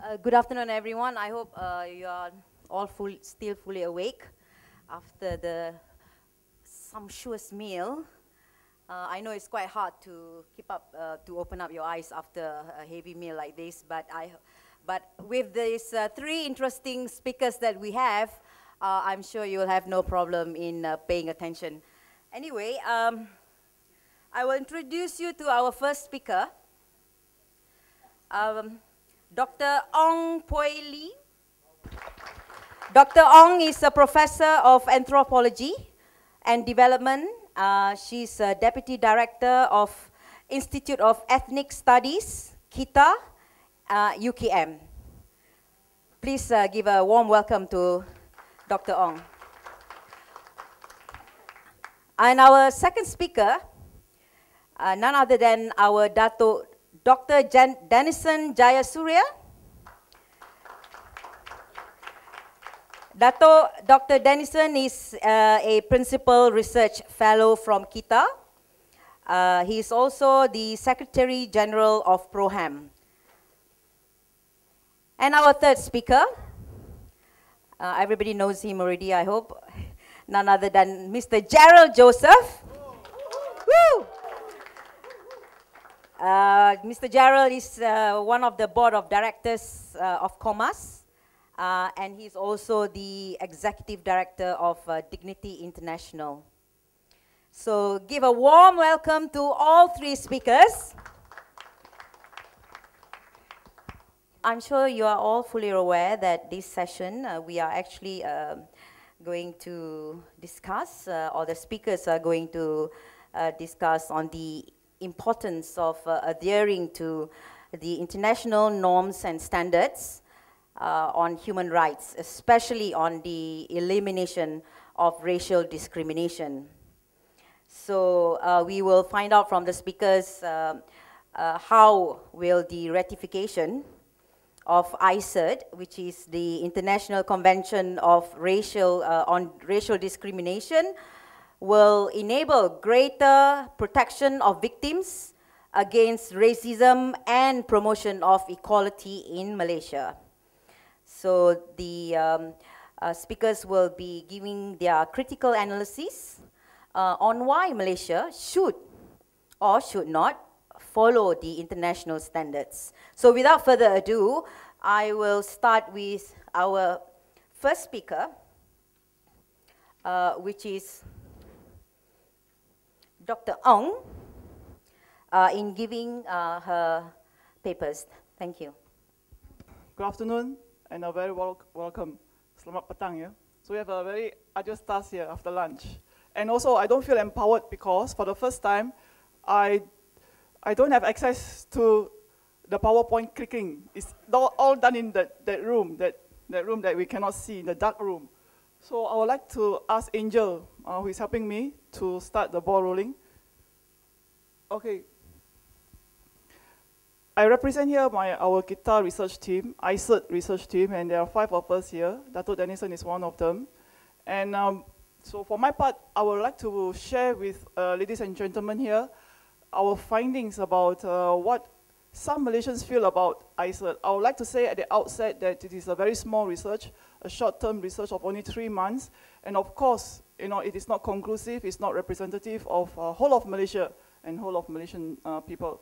Good afternoon, everyone. I hope you are all still fully awake after the sumptuous meal. I know it's quite hard to keep up, to open up your eyes after a heavy meal like this, but with these three interesting speakers that we have, I'm sure you'll have no problem in paying attention. Anyway, I will introduce you to our first speaker. Dr. Ong Puay Liu. Dr. Ong is a professor of anthropology and development. She's a deputy director of Institute of Ethnic Studies, KITA-UKM. Please give a warm welcome to Dr. Ong. And our second speaker, none other than our Datuk, Dr. Denison Jayasooria. Dr. Denison is a principal research fellow from KITA. He is also the Secretary General of PROHAM. And our third speaker, everybody knows him already, I hope. None other than Mr. Jerald Joseph. Woo! Mr. Jerald is one of the board of directors of KOMAS, and he's also the executive director of Dignity International. So give a warm welcome to all three speakers. I'm sure you are all fully aware that this session we are actually going to discuss, or the speakers are going to discuss on the importance of adhering to the international norms and standards on human rights, especially on the elimination of racial discrimination. So we will find out from the speakers how will the ratification of ICERD, which is the International Convention of on Racial Discrimination, will enable greater protection of victims against racism and promotion of equality in Malaysia. So the speakers will be giving their critical analysis on why Malaysia should or should not follow the international standards. So without further ado, I will start with our first speaker, which is Dr. Ong, in giving her papers. Thank you. Good afternoon, and a very welcome. Selamat petang, yeah? So we have a very arduous task here after lunch. And also, I don't feel empowered because for the first time, I don't have access to the PowerPoint clicking. It's all done in that room that we cannot see, in the dark room. So I would like to ask Angel, who is helping me, to start the ball rolling. Okay. I represent here our KITA research team, ICERD research team, and there are 5 of us here. Datuk Denison is one of them. And so for my part, I would like to share with ladies and gentlemen here our findings about what some Malaysians feel about ICERD. I would like to say at the outset that it is a very small research, a short-term research of only 3 months. And of course, you know, it is not conclusive, it's not representative of whole of Malaysia and whole of Malaysian people.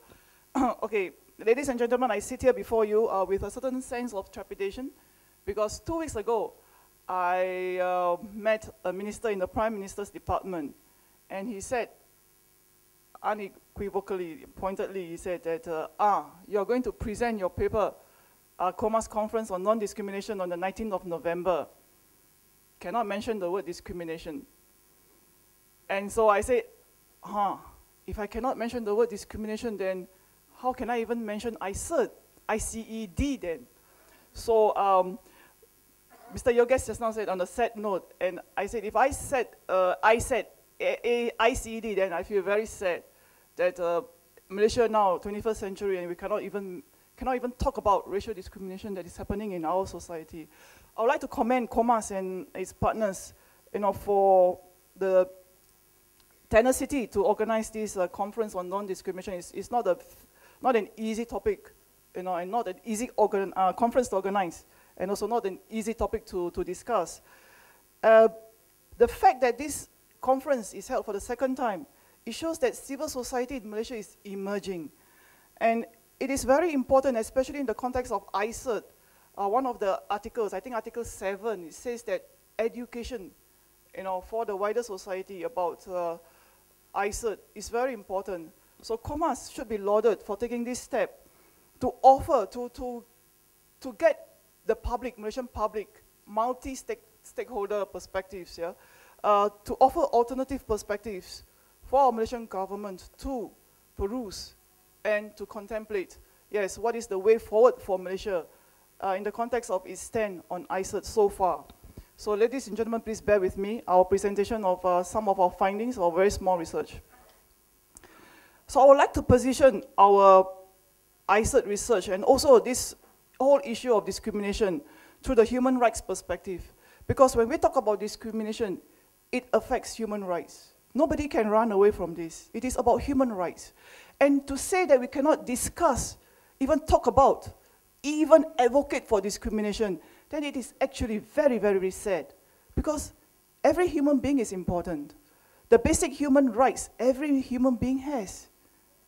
Okay, ladies and gentlemen, I sit here before you with a certain sense of trepidation because 2 weeks ago, I met a minister in the Prime Minister's department, and he said, unequivocally, pointedly, he said that, you're going to present your paper, KOMAS conference on non-discrimination on the 19th of November. Cannot mention the word discrimination. And so I said, if I cannot mention the word discrimination, then how can I even mention ICERD, ICED then? So Mr. Yogesh just now said on a sad note, and I said, if I said ICED, then I feel very sad that Malaysia now, 21st century, and we cannot even talk about racial discrimination that is happening in our society. I would like to commend KOMAS and its partners, you know, for the tenacity to organize this conference on non-discrimination. It's not an easy topic and not an easy conference to organize, and also not an easy topic to discuss. The fact that this conference is held for the second time, it shows that civil society in Malaysia is emerging. And it is very important, especially in the context of ICERD. One of the articles, I think Article 7, it says that education, for the wider society about ICERD is very important. So KOMAS should be lauded for taking this step to offer, to get the public, Malaysian public, multi-stakeholder perspectives, to offer alternative perspectives for our Malaysian government to peruse and to contemplate, yes, what is the way forward for Malaysia in the context of its stand on ICERD so far. So ladies and gentlemen, please bear with me, our presentation of some of our findings of very small research. So I would like to position our ICERD research and also this whole issue of discrimination through the human rights perspective. Because when we talk about discrimination, it affects human rights. Nobody can run away from this. It is about human rights. And to say that we cannot discuss, even talk about, even advocate for discrimination, then it is actually very, very sad. Because every human being is important. The basic human rights every human being has.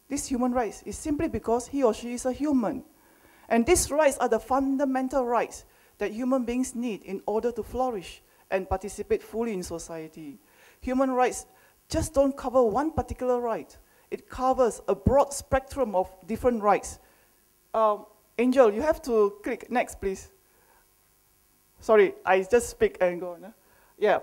This human rights is simply because he or she is a human. And these rights are the fundamental rights that human beings need in order to flourish and participate fully in society. Human rights just don't cover one particular right. It covers a broad spectrum of different rights. Angel, you have to click next, please. Sorry, I just speak and go on. Yeah.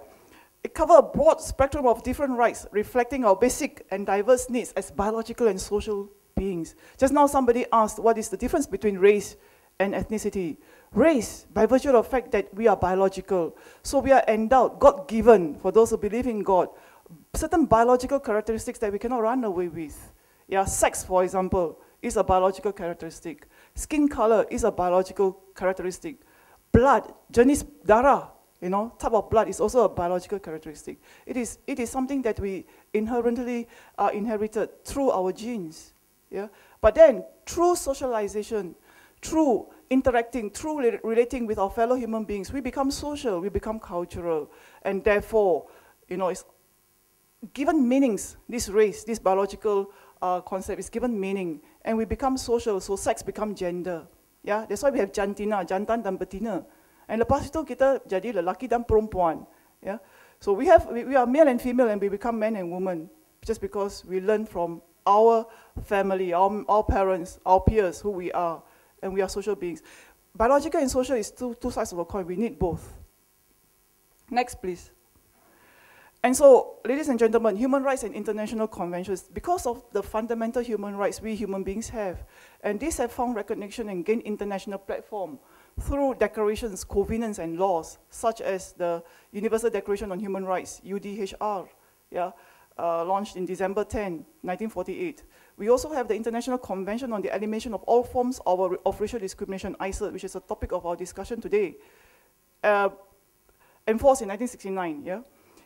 It covers a broad spectrum of different rights, reflecting our basic and diverse needs as biological and social beings. Just now somebody asked, what is the difference between race and ethnicity? Race, by virtue of the fact that we are biological. So we are endowed, God-given, for those who believe in God, certain biological characteristics that we cannot run away with. Yeah, sex, for example, is a biological characteristic. Skin color is a biological characteristic. Blood, jenis darah, type of blood is also a biological characteristic. It is something that we inherently inherited through our genes. Yeah? But then, through socialization, through interacting, through relating with our fellow human beings, we become social, we become cultural, and therefore, it's given meanings. This race, this biological concept is given meaning, and we become social, so sex becomes gender. Yeah, that's why we have jantina, jantan dan betina. And lepas itu kita jadi lelaki dan perempuan. Yeah, so we are male and female, and we become men and women just because we learn from our family, our parents, our peers, who we are, and we are social beings. Biological and social is two sides of a coin. We need both. Next, please. And so, ladies and gentlemen, human rights and international conventions, because of the fundamental human rights we human beings have, and these have found recognition and gained international platform through declarations, covenants, and laws, such as the Universal Declaration on Human Rights, UDHR, launched in December 10, 1948. We also have the International Convention on the Elimination of All Forms of Racial Discrimination, ICERD, which is a topic of our discussion today, enforced in 1969, yeah?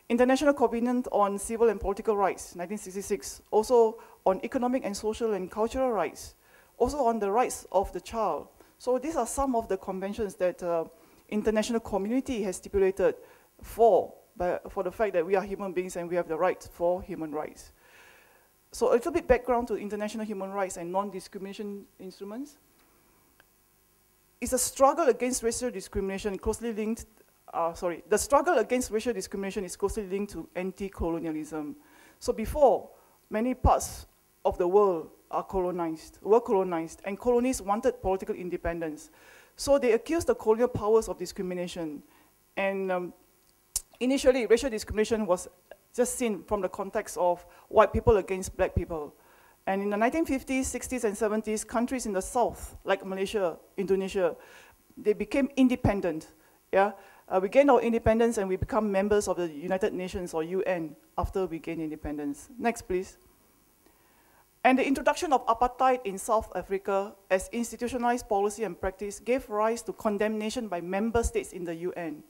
International Covenant on Civil and Political Rights, 1966, also on economic and social and cultural rights, also on the rights of the child. So these are some of the conventions that international community has stipulated for the fact that we are human beings and we have the right for human rights. So a little bit background to international human rights and non-discrimination instruments. It's a struggle against racial discrimination closely linked the struggle against racial discrimination is closely linked to anti-colonialism. So before, many parts of the world were colonized, and colonies wanted political independence. So they accused the colonial powers of discrimination. And initially, racial discrimination was just seen from the context of white people against black people. And in the 1950s, 60s, and 70s, countries in the south, like Malaysia, Indonesia, they became independent. Yeah? We gained our independence and we become members of the United Nations or UN after we gained independence. Next, please. And the introduction of apartheid in South Africa as institutionalized policy and practice gave rise to condemnation by member states in the UN.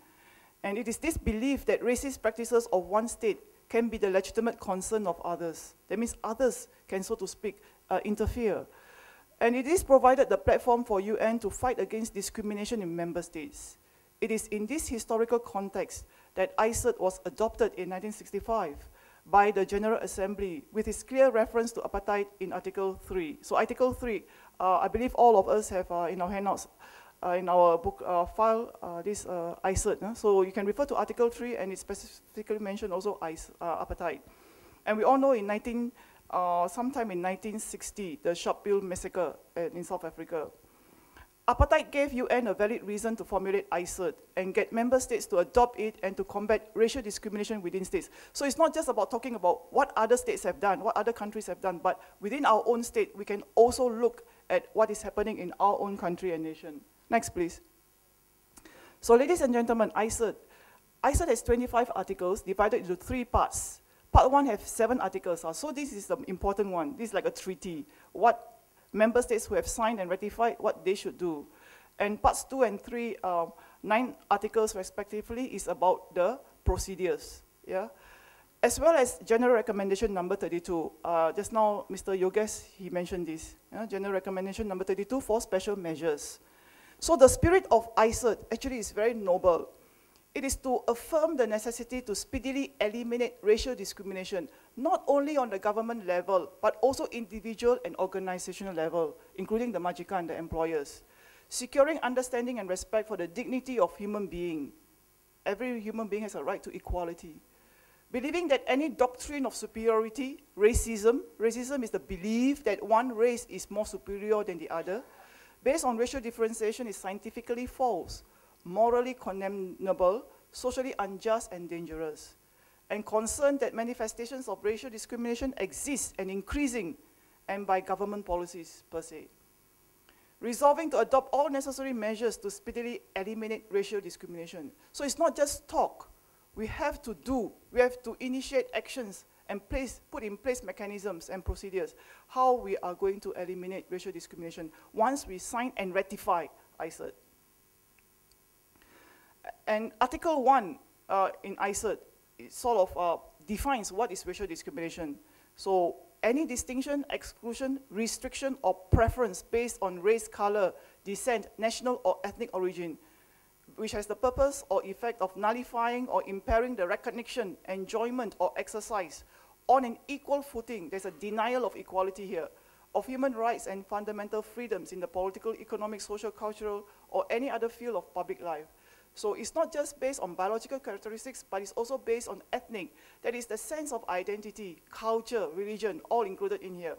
And it is this belief that racist practices of one state can be the legitimate concern of others. That means others can, so to speak, interfere. And it is provided the platform for UN to fight against discrimination in member states. It is in this historical context that ICERD was adopted in 1965 by the General Assembly with its clear reference to apartheid in Article 3. So Article 3, I believe all of us have in our handouts, in our book file, this ICERD. So you can refer to Article 3, and it specifically mentioned also apartheid. And we all know sometime in 1960, the Sharpeville massacre in South Africa. Apartheid gave UN a valid reason to formulate ICERD and get member states to adopt it and to combat racial discrimination within states. So it's not just about talking about what other states have done, what other countries have done, but within our own state, we can also look at what is happening in our own country and nation. Next, please. So ladies and gentlemen, ICERD has 25 articles divided into 3 parts. Part 1 has 7 articles. So this is the important one. This is like a treaty. What member states who have signed and ratified, what they should do. And parts 2 and 3, 9 articles respectively, is about the procedures. Yeah? As well as General Recommendation number 32. Just now, Mr. Yogesh, he mentioned this. General Recommendation number 32 for special measures. So the spirit of ICERD actually is very noble. It is to affirm the necessity to speedily eliminate racial discrimination, not only on the government level, but also individual and organizational level, including the majikan, the employers. Securing understanding and respect for the dignity of human being. Every human being has a right to equality. Believing that any doctrine of superiority, racism is the belief that one race is more superior than the other, based on racial differentiation is scientifically false, morally condemnable, socially unjust and dangerous, and concerned that manifestations of racial discrimination exist and increasing, and by government policies per se. Resolving to adopt all necessary measures to speedily eliminate racial discrimination. So it's not just talk. We have to do, we have to initiate actions and put in place mechanisms and procedures how we are going to eliminate racial discrimination once we sign and ratify ICERD. And Article 1 in ICERD, it sort of defines what is racial discrimination. So any distinction, exclusion, restriction, or preference based on race, color, descent, national or ethnic origin, which has the purpose or effect of nullifying or impairing the recognition, enjoyment, or exercise on an equal footing, there's a denial of equality here, of human rights and fundamental freedoms in the political, economic, social, cultural, or any other field of public life. So it's not just based on biological characteristics, but it's also based on ethnic. That is the sense of identity, culture, religion, all included in here.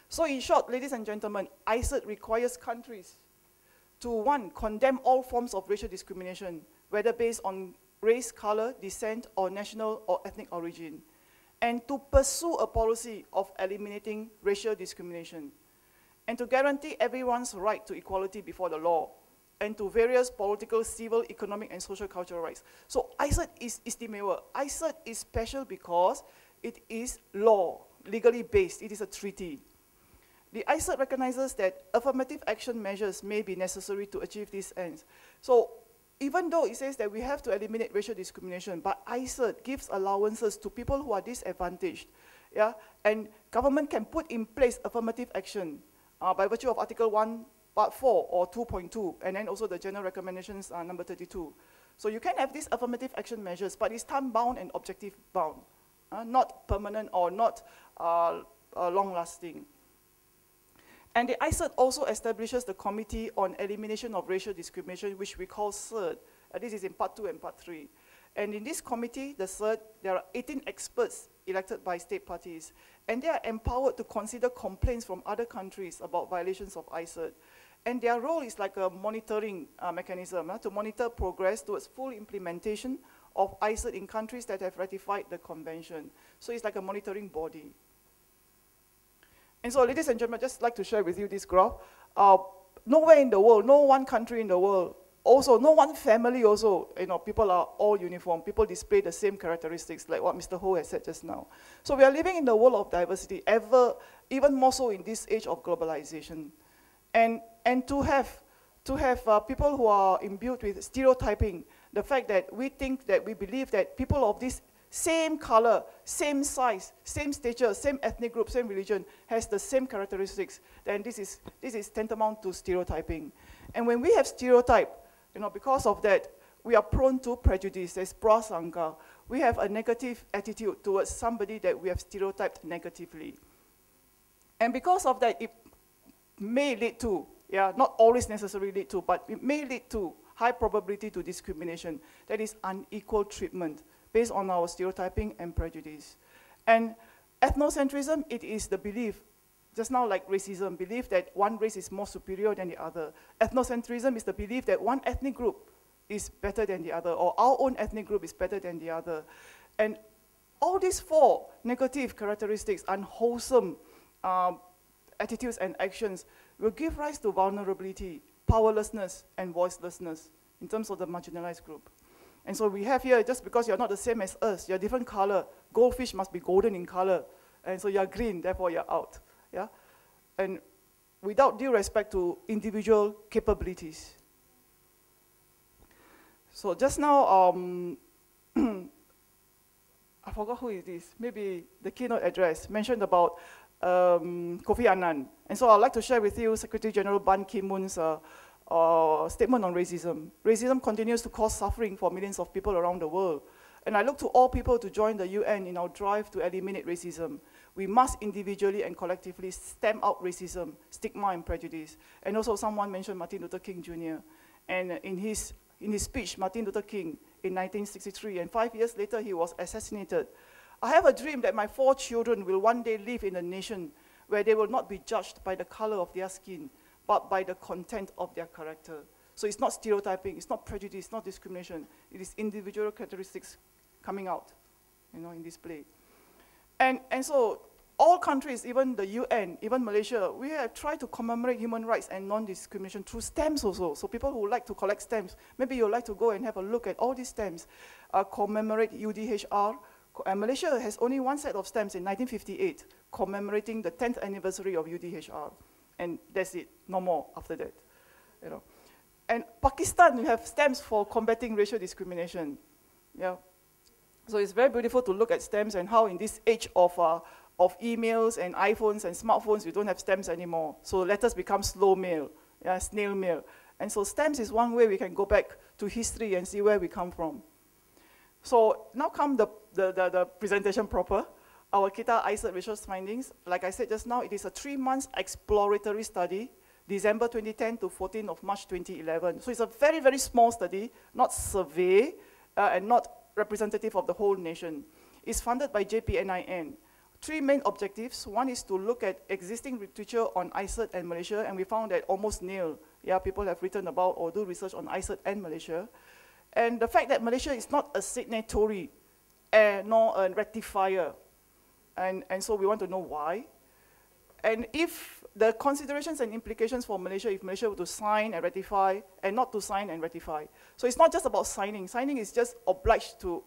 So in short, ladies and gentlemen, ICERD requires countries to, 1, condemn all forms of racial discrimination, whether based on race, color, descent, or national or ethnic origin, and to pursue a policy of eliminating racial discrimination, and to guarantee everyone's right to equality before the law, and to various political, civil, economic, and social cultural rights. So ICERD is istimewa. ICERD is special because it is law, legally based. It is a treaty. The ICERD recognizes that affirmative action measures may be necessary to achieve these ends. So even though it says that we have to eliminate racial discrimination, but ICERD gives allowances to people who are disadvantaged, yeah? And government can put in place affirmative action by virtue of Article 1, Part 4, or 2.2, and then also the General Recommendations number 32. So you can have these affirmative action measures, but it's time-bound and objective-bound, not permanent or not long-lasting. And the ICERD also establishes the Committee on Elimination of Racial Discrimination, which we call CERD. This is in Part 2 and Part 3. And in this committee, the CERD, there are 18 experts elected by state parties, and they are empowered to consider complaints from other countries about violations of ICERD. And their role is like a monitoring mechanism to monitor progress towards full implementation of ICERD in countries that have ratified the convention. So it's like a monitoring body. And so, ladies and gentlemen, I'd just like to share with you this graph. Nowhere in the world, no one country in the world, also no one family also, people are all uniform. People display the same characteristics like what Mr. Ho has said just now. So we are living in the world of diversity, even more so in this age of globalization. And to have people who are imbued with stereotyping, the fact that we believe that people of this same color, same size, same stature, same ethnic group, same religion, has the same characteristics, then this is tantamount to stereotyping. And when we have stereotype, because of that, we are prone to prejudice. There's prasangka. We have a negative attitude towards somebody that we have stereotyped negatively. And because of that, it may lead to, not always necessarily lead to, but it may lead to high probability to discrimination. That is unequal treatment based on our stereotyping and prejudice. And ethnocentrism, it is the belief, just now like racism, belief that one race is more superior than the other. Ethnocentrism is the belief that one ethnic group is better than the other, or our own ethnic group is better than the other. And all these four negative characteristics, unwholesome attitudes and actions, will give rise to vulnerability, powerlessness, and voicelessness in terms of the marginalized group. And so we have here, just because you're not the same as us, you're different color, goldfish must be golden in color, and so you're green, therefore you're out. Yeah? And without due respect to individual capabilities. So just now, I forgot who it is, maybe the keynote address mentioned about Kofi Annan. And so I'd like to share with you Secretary General Ban Ki-moon's statement on racism. Racism continues to cause suffering for millions of people around the world. And I look to all people to join the UN in our drive to eliminate racism. We must individually and collectively stamp out racism, stigma, and prejudice. And also someone mentioned Martin Luther King Jr. And in his speech, Martin Luther King, in 1963, and 5 years later, he was assassinated. I have a dream that my 4 children will one day live in a nation where they will not be judged by the color of their skin, but by the content of their character. So it's not stereotyping, it's not prejudice, it's not discrimination. It is individual characteristics coming out, in display. And so all countries, even the UN, even Malaysia, we have tried to commemorate human rights and non-discrimination through stamps also. So people who like to collect stamps, maybe you'd like to go and have a look at all these stamps, commemorate UDHR. And Malaysia has only one set of stamps in 1958, commemorating the 10th anniversary of UDHR. And that's it, no more after that. And Pakistan, we have stamps for combating racial discrimination. Yeah. So it's very beautiful to look at stamps and how in this age of emails and iPhones and smartphones, we don't have stamps anymore. So letters become slow mail, snail mail. And so stamps is one way we can go back to history and see where we come from. So now come the presentation proper. Our KITA-UKM research findings. Like I said just now, it is a 3-month exploratory study, December 2010 to 14th of March 2011. So it's a very, very small study, not survey, and not representative of the whole nation. It's funded by JPNIN. 3 main objectives. One is to look at existing literature on ICERD and Malaysia, and we found that almost nil. People have written about or do research on ICERD and Malaysia. And the fact that Malaysia is not a signatory nor a ratifier. And so we want to know why. And if the considerations and implications for Malaysia, if Malaysia were to sign and ratify, and not to sign and ratify. So it's not just about signing. Signing is just obliged to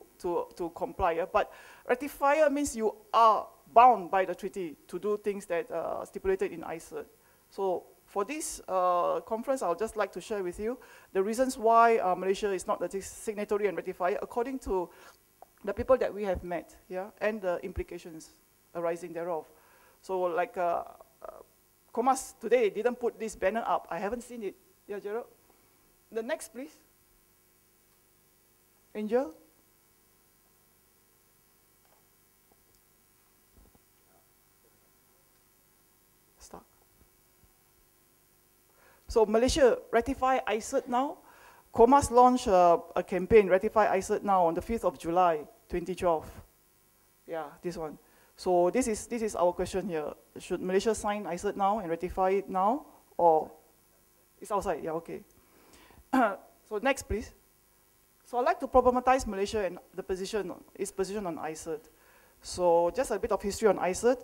comply. But ratifier means you are bound by the treaty to do things that are stipulated in ICERD. So for this conference, I would just like to share with you the reasons why Malaysia is not a signatory and ratifier according to the people that we have met, and the implications arising thereof. So like KOMAS today didn't put this banner up. I haven't seen it. Yeah, Jerald? The next, please. Angel? Start. So Malaysia ratify ICERD now. KOMAS launched a campaign, Ratify ICERD Now, on the 5th of July, 2012. Yeah, this one. So this is our question here. Should Malaysia sign ICERD now and ratify it now? Or it's outside? Yeah, okay. So next, please. So I'd like to problematize Malaysia and its position on ICERD. So just a bit of history on ICERD.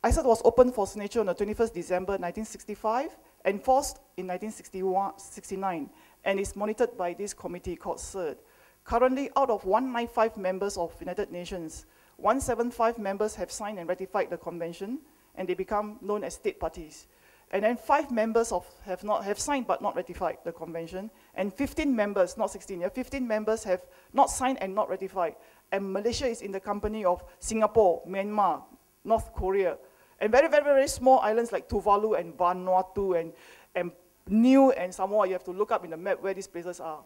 ICERD was opened for signature on the 21st December 1965, enforced in 1969, and is monitored by this committee called CERD. Currently, out of 195 members of United Nations, 175 members have signed and ratified the convention, and they become known as state parties. And then 5 members have signed but not ratified the convention, and 15 members, not 16, 15 members have not signed and not ratified. And Malaysia is in the company of Singapore, Myanmar, North Korea, and very, very, very small islands like Tuvalu and Vanuatu and Niue and Samoa. You have to look up in the map where these places are.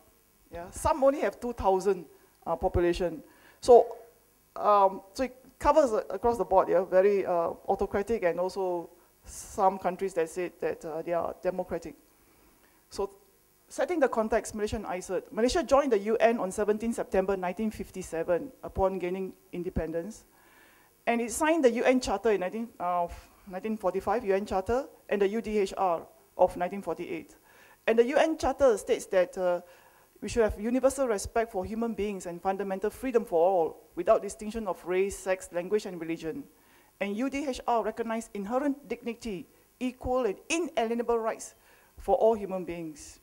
Yeah? Some only have 2,000 population. So it covers across the board, yeah? Very autocratic, and also some countries that say that they are democratic. So setting the context, Malaysian ICERD. Malaysia joined the UN on 17 September 1957 upon gaining independence. And it signed the UN Charter in 1945, UN Charter, and the UDHR of 1948. And the UN Charter states that we should have universal respect for human beings and fundamental freedom for all, without distinction of race, sex, language, and religion. And UDHR recognized inherent dignity, equal and inalienable rights for all human beings.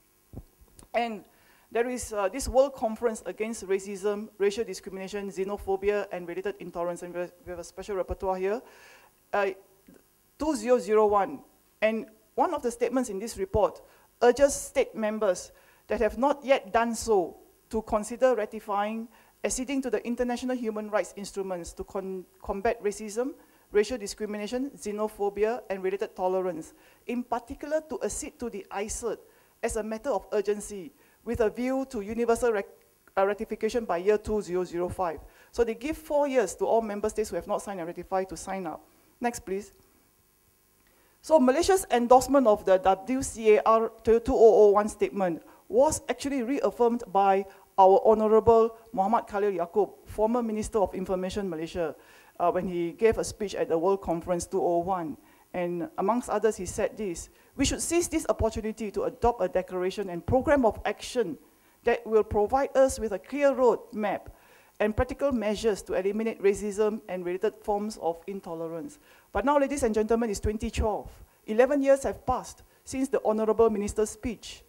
And there is this World Conference Against Racism, Racial Discrimination, Xenophobia, and Related Intolerance, and we have a special repertoire here, 2001. And one of the statements in this report urges state members that have not yet done so to consider ratifying, acceding to the international human rights instruments to combat racism, racial discrimination, xenophobia, and related tolerance, in particular to accede to the ICERD as a matter of urgency, with a view to universal ratification by year 2005. So they give 4 years to all member states who have not signed and ratified to sign up. Next, please. So Malaysia's endorsement of the WCAR 2001 statement was actually reaffirmed by our Honorable Muhammad Khalil Yaakob, former Minister of Information Malaysia, when he gave a speech at the World Conference 2001. And amongst others, he said this: we should seize this opportunity to adopt a declaration and program of action that will provide us with a clear road map and practical measures to eliminate racism and related forms of intolerance. But now, ladies and gentlemen, it's 2012. 11 years have passed since the Honorable Minister's speech,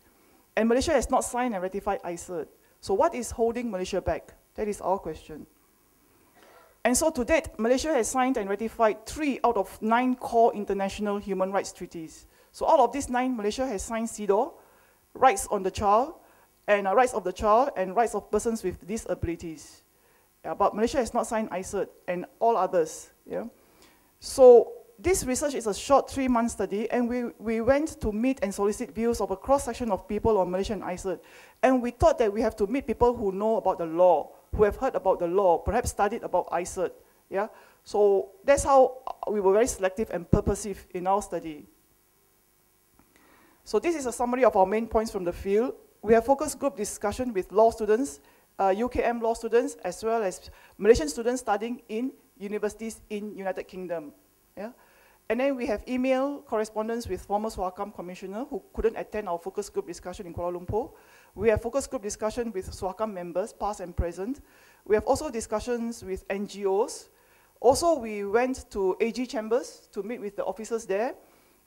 and Malaysia has not signed and ratified ICERD. So what is holding Malaysia back? That is our question. And so to date, Malaysia has signed and ratified 3 out of 9 core international human rights treaties. So out of these 9, Malaysia has signed CEDAW, rights on the child, and rights of the child, and rights of persons with disabilities. Yeah, but Malaysia has not signed ICERD and all others. Yeah? So this research is a short 3-month study, and we went to meet and solicit views of a cross-section of people on Malaysian ICERD. And we thought that we have to meet people who know about the law, who have heard about the law, perhaps studied about ICERD. Yeah? So that's how we were very selective and purposive in our study. So this is a summary of our main points from the field. We have focus group discussion with law students, UKM law students, as well as Malaysian students studying in universities in United Kingdom. Yeah? And then we have email correspondence with former SWAKAM commissioner who couldn't attend our focus group discussion in Kuala Lumpur. We have focus group discussion with SWAKAM members, past and present. We have also discussions with NGOs. Also, we went to AG chambers to meet with the officers there.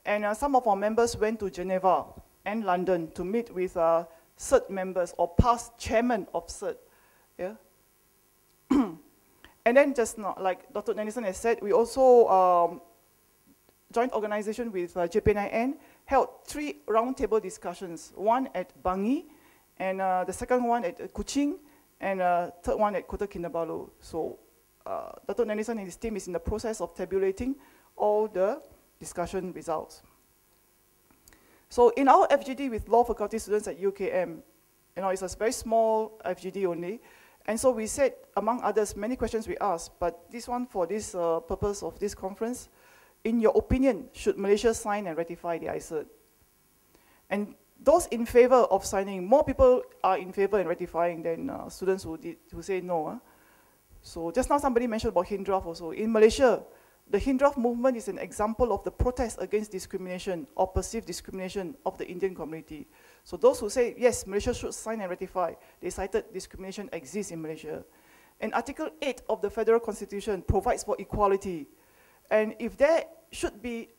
And some of our members went to Geneva and London to meet with CERD members or past chairman of CERD. Yeah? And then just now, like Dr. Denison has said, we also joint organization with JPNIN held 3 roundtable discussions, one at Bangi, and the second one at Kuching, and third one at Kota Kinabalu. So Dr. Denison and his team is in the process of tabulating all the discussion results. So in our FGD with law faculty students at UKM, it's a very small FGD only, and so we said, among others, many questions we asked, but this one for this purpose of this conference, in your opinion, should Malaysia sign and ratify the ICERD? And those in favor of signing, more people are in favor and ratifying than students who say no. So just now somebody mentioned about Hindraf also. In Malaysia, the Hindraf movement is an example of the protest against discrimination or perceived discrimination of the Indian community. So those who say, yes, Malaysia should sign and ratify, they cited discrimination exists in Malaysia. And Article 8 of the Federal Constitution provides for equality. And if there should be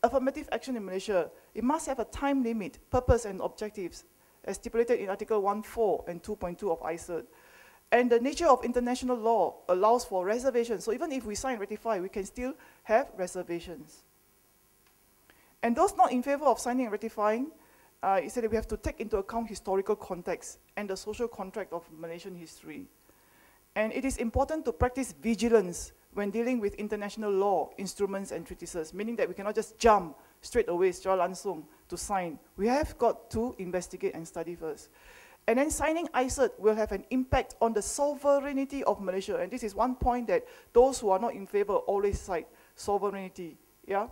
affirmative action in Malaysia, it must have a time limit, purpose, and objectives, as stipulated in Article 1.4 and 2.2 of ICERD. And the nature of international law allows for reservations. So even if we sign and ratify, we can still have reservations. And those not in favor of signing and ratifying, he said that we have to take into account historical context and the social contract of Malaysian history. And it is important to practice vigilance when dealing with international law, instruments, and treatises, meaning that we cannot just jump straight away, secara langsung, to sign. We have got to investigate and study first. And then signing ICERD will have an impact on the sovereignty of Malaysia. And this is one point that those who are not in favor always cite, sovereignty. Yeah?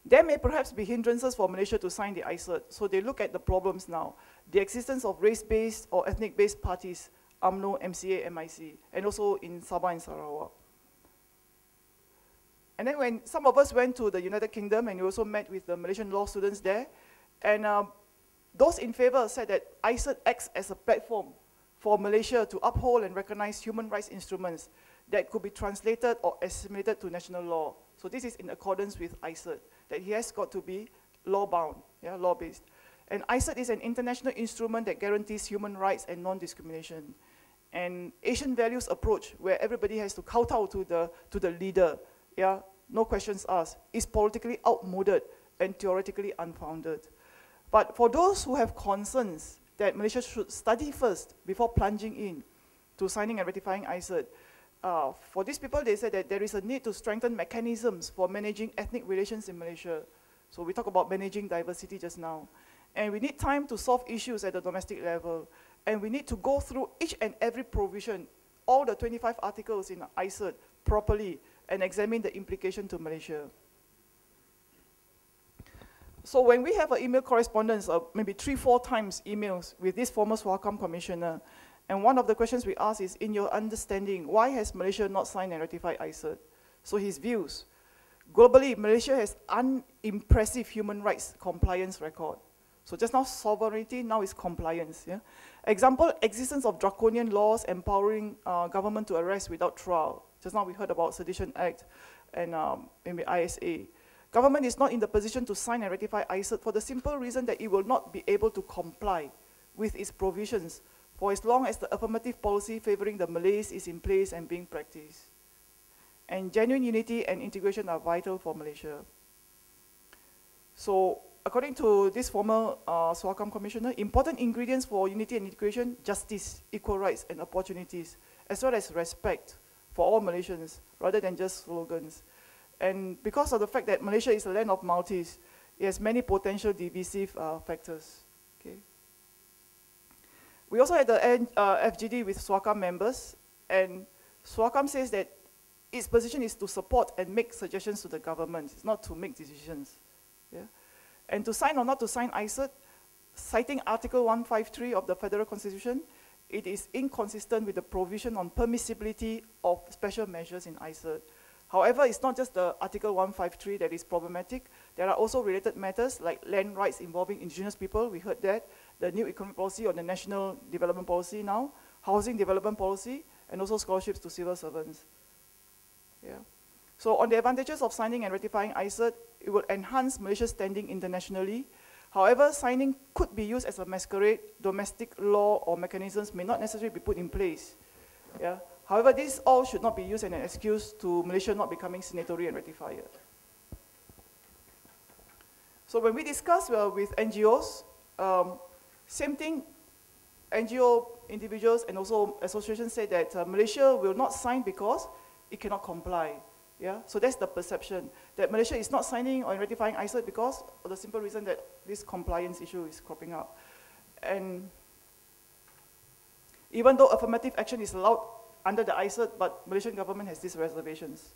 There may perhaps be hindrances for Malaysia to sign the ICERD. So they look at the problems now. The existence of race-based or ethnic-based parties, UMNO, MCA, MIC, and also in Sabah and Sarawak. And then when some of us went to the United Kingdom, and we also met with the Malaysian law students there, and those in favor said that ICERD acts as a platform for Malaysia to uphold and recognize human rights instruments that could be translated or assimilated to national law. So this is in accordance with ICERD, that he has got to be law-bound, yeah, law-based. And ICERD is an international instrument that guarantees human rights and non-discrimination. And Asian values approach, where everybody has to kowtow to the leader, yeah, no questions asked, is politically outmoded and theoretically unfounded. But for those who have concerns that Malaysia should study first before plunging in to signing and ratifying ICERD, for these people, they said that there is a need to strengthen mechanisms for managing ethnic relations in Malaysia. So we talk about managing diversity just now. And we need time to solve issues at the domestic level. And we need to go through each and every provision, all the 25 articles in ICERD properly, and examine the implication to Malaysia. So when we have an email correspondence of maybe 3-4 times emails with this former SWACAM commissioner, and one of the questions we ask is, in your understanding, why has Malaysia not signed and ratified ICERD? So his views. Globally, Malaysia has unimpressive human rights compliance record. So just now sovereignty, now is compliance. Yeah? Example, existence of draconian laws empowering government to arrest without trial. Just now we heard about Sedition Act and maybe ISA. Government is not in the position to sign and ratify ICERD for the simple reason that it will not be able to comply with its provisions for as long as the affirmative policy favoring the Malays is in place and being practiced. And genuine unity and integration are vital for Malaysia. So, according to this former SWACAM commissioner, important ingredients for unity and integration, justice, equal rights and opportunities, as well as respect for all Malaysians, rather than just slogans. And because of the fact that Malaysia is a land of multis, it has many potential divisive factors. Okay. We also had the FGD with SWACAM members, and SWACAM says that its position is to support and make suggestions to the government. It's not to make decisions. Yeah? And to sign or not to sign ICERD, citing Article 153 of the Federal Constitution, it is inconsistent with the provision on permissibility of special measures in ICERD. However, it's not just the Article 153 that is problematic. There are also related matters like land rights involving indigenous people, we heard that, the new economic policy or the national development policy now, housing development policy, and also scholarships to civil servants. Yeah. So on the advantages of signing and ratifying ICERD, it will enhance Malaysia's standing internationally. However, signing could be used as a masquerade. Domestic law or mechanisms may not necessarily be put in place. Yeah. However, this all should not be used as an excuse to Malaysia not becoming signatory and ratifier. So when we discuss with NGOs, same thing, NGO individuals and also associations say that Malaysia will not sign because it cannot comply. Yeah? So that's the perception, that Malaysia is not signing or ratifying ICERD because of the simple reason that this compliance issue is cropping up. And even though affirmative action is allowed under the ICERD, but Malaysian government has these reservations.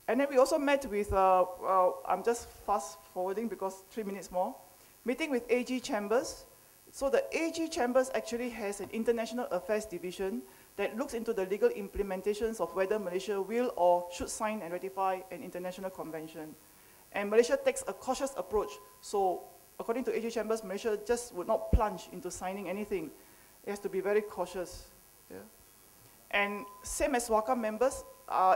And then we also met with, I'm just fast forwarding because 3 minutes more, meeting with AG Chambers. So the AG Chambers actually has an international affairs division that looks into the legal implementations of whether Malaysia will or should sign and ratify an international convention. And Malaysia takes a cautious approach. So according to AG Chambers, Malaysia just would not plunge into signing anything. It has to be very cautious. Yeah. And same as SWACAM members,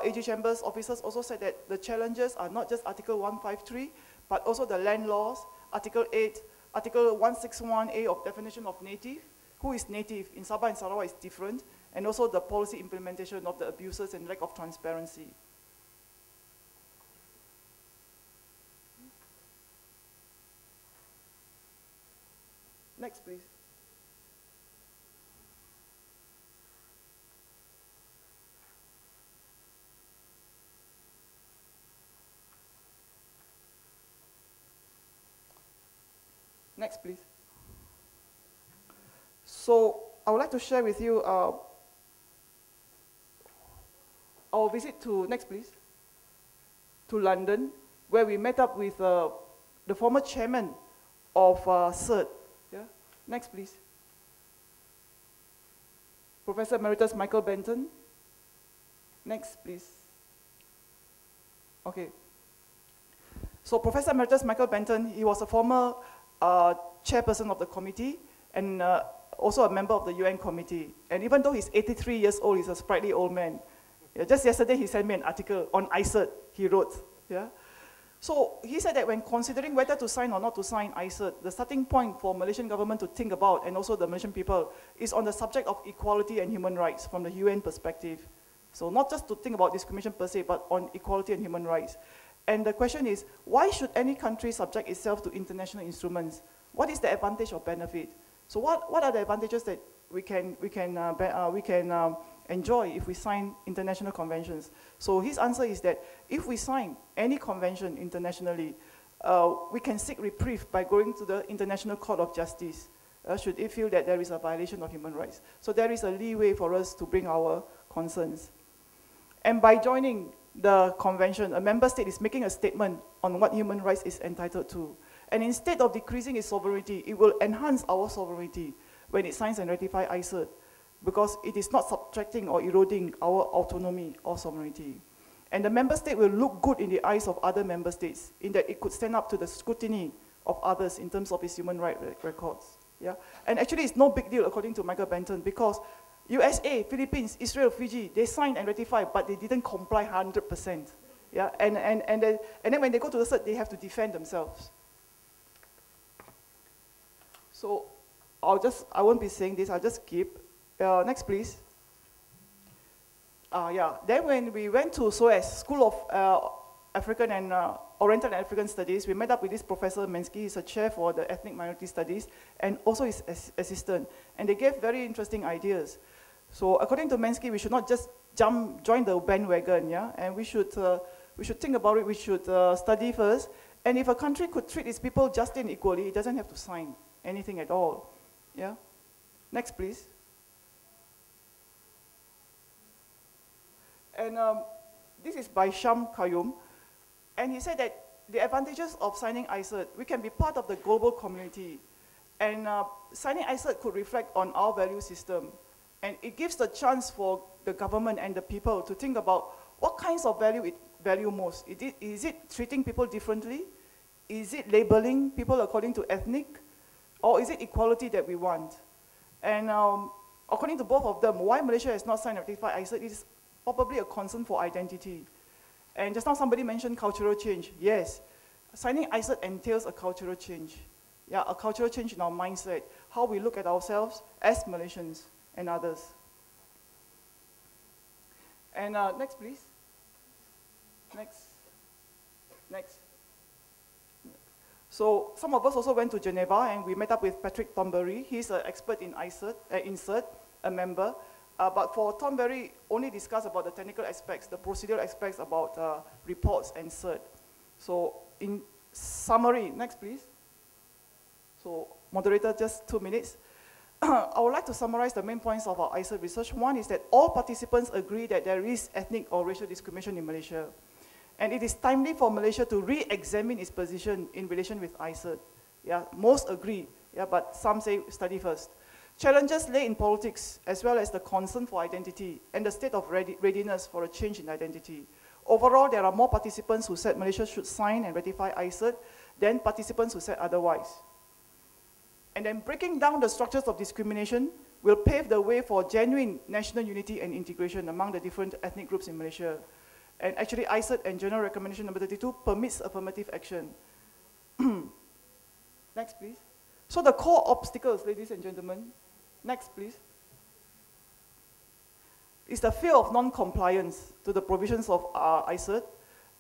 AG Chambers officers also said that the challenges are not just Article 153, but also the land laws, Article 8, Article 161A of definition of native. Who is native? In Sabah and Sarawak is different. And also the policy implementation of the abuses and lack of transparency. Next, please. Next, please. So I would like to share with you our visit to, next please, to London, where we met up with the former chairman of CERD. Yeah? Next, please. Professor Emeritus Michael Benton. Next, please. Okay. So Professor Emeritus Michael Benton, he was a former chairperson of the committee and also a member of the UN committee. And even though he's 83 years old, he's a sprightly old man. Yeah, just yesterday, he sent me an article on ICERD, he wrote. Yeah? So he said that when considering whether to sign or not to sign ICERD, the starting point for Malaysian government to think about, and also the Malaysian people, is on the subject of equality and human rights from the UN perspective. So not just to think about discrimination per se, but on equality and human rights. And the question is, why should any country subject itself to international instruments? What is the advantage or benefit? So what are the advantages that we can enjoy if we sign international conventions? So his answer is that if we sign any convention internationally, we can seek reprieve by going to the International Court of Justice, should it feel that there is a violation of human rights. So there is a leeway for us to bring our concerns. And by joining the convention, a member state is making a statement on what human rights is entitled to. And instead of decreasing its sovereignty, it will enhance our sovereignty when it signs and ratifies ICERD, because it is not subtracting or eroding our autonomy or sovereignty. And the member state will look good in the eyes of other member states, in that it could stand up to the scrutiny of others in terms of its human rights records. Yeah? And actually, it's no big deal, according to Michael Benton, because USA, Philippines, Israel, Fiji, they signed and ratified, but they didn't comply 100%. Yeah? And then when they go to the CERD, they have to defend themselves. So I won't be saying this, I'll just skip. Next, please. Then when we went to SOAS, School of African and Oriental and African Studies, we met up with this Professor Mensky. He's a chair for the Ethnic Minority Studies, and also his assistant. And they gave very interesting ideas. So according to Mensky, we should not just join the bandwagon, yeah? And we should think about it, we should study first. And if a country could treat its people justly and equally, it doesn't have to sign anything at all. Yeah? Next, please. And this is by Sham Qayyum. And he said that the advantages of signing ICERD, we can be part of the global community. And signing ICERD could reflect on our value system. And it gives the chance for the government and the people to think about what kinds of value it value most. Is it treating people differently? Is it labeling people according to ethnic? Or is it equality that we want? And according to both of them, why Malaysia has not signed and ratified ICERD is probably a concern for identity. And just now somebody mentioned cultural change. Yes, signing ICERD entails a cultural change. Yeah, a cultural change in our mindset, how we look at ourselves as Malaysians and others. And next, please. Next. So some of us also went to Geneva, and we met up with Patrick Thornberry. He's an expert in CERD, a member. But for Thornberry, only discuss about the technical aspects, the procedural aspects about reports and CERD. So in summary, next please. So moderator, just 2 minutes. I would like to summarize the main points of our ICERD research. One is that all participants agree that there is ethnic or racial discrimination in Malaysia. And it is timely for Malaysia to re-examine its position in relation with ICERD. Yeah, most agree, yeah, but some say study first. Challenges lay in politics, as well as the concern for identity and the state of readiness for a change in identity. Overall, there are more participants who said Malaysia should sign and ratify ICERD than participants who said otherwise. And then breaking down the structures of discrimination will pave the way for genuine national unity and integration among the different ethnic groups in Malaysia. And actually, ICERD and General Recommendation number 32 permits affirmative action. Next, please. So the core obstacles, ladies and gentlemen, next, please, is the fear of non-compliance to the provisions of ICERD,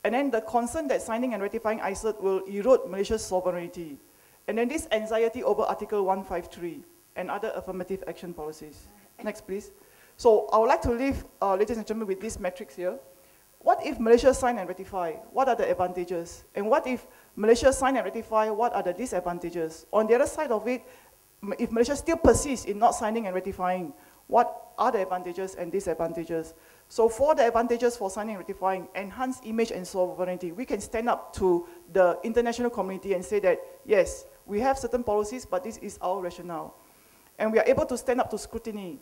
and then the concern that signing and ratifying ICERD will erode Malaysia's sovereignty. And then this anxiety over Article 153 and other affirmative action policies. Next, please. So I would like to leave, ladies and gentlemen, with these metrics here. What if Malaysia sign and ratify? What are the advantages? And what if Malaysia sign and ratify? What are the disadvantages? On the other side of it, if Malaysia still persists in not signing and ratifying, what are the advantages and disadvantages? So for the advantages for signing and ratifying, enhanced image and sovereignty, we can stand up to the international community and say that, yes, we have certain policies, but this is our rationale. And we are able to stand up to scrutiny.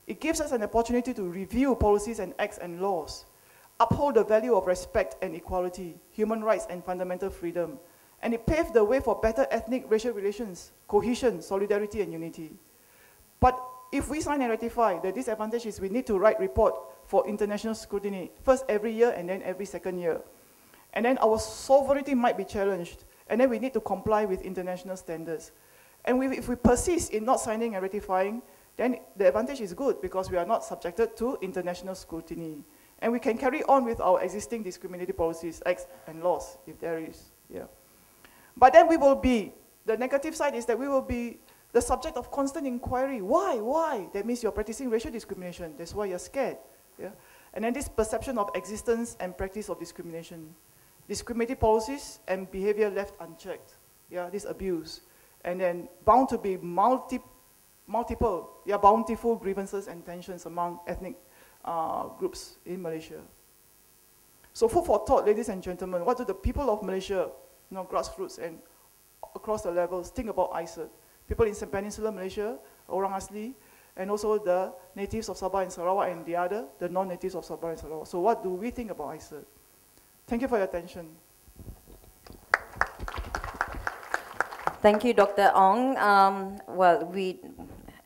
It gives us an opportunity to review policies and acts and laws, uphold the value of respect and equality, human rights and fundamental freedom. And it paved the way for better ethnic racial relations, cohesion, solidarity, and unity. But if we sign and ratify, the disadvantage is we need to write report for international scrutiny, first every year and then every second year. And then our sovereignty might be challenged, and then we need to comply with international standards. And if we persist in not signing and ratifying, then the advantage is good because we are not subjected to international scrutiny. And we can carry on with our existing discriminatory policies, acts, and laws, if there is. Yeah. But then we will be, the negative side is that we will be the subject of constant inquiry. Why? Why? That means you're practicing racial discrimination. That's why you're scared. Yeah? And then this perception of existence and practice of discrimination. Discriminatory policies and behavior left unchecked. Yeah, this abuse. And then bound to be multiple, bountiful grievances and tensions among ethnic groups in Malaysia. So food for thought, ladies and gentlemen, what do the people of Malaysia, grassroots and across the levels, think about ICERD? People in Peninsular Malaysia, orang Asli, and also the natives of Sabah and Sarawak and the non-natives of Sabah and Sarawak. So what do we think about ICERD? Thank you for your attention. Thank you, Dr. Ong. Well,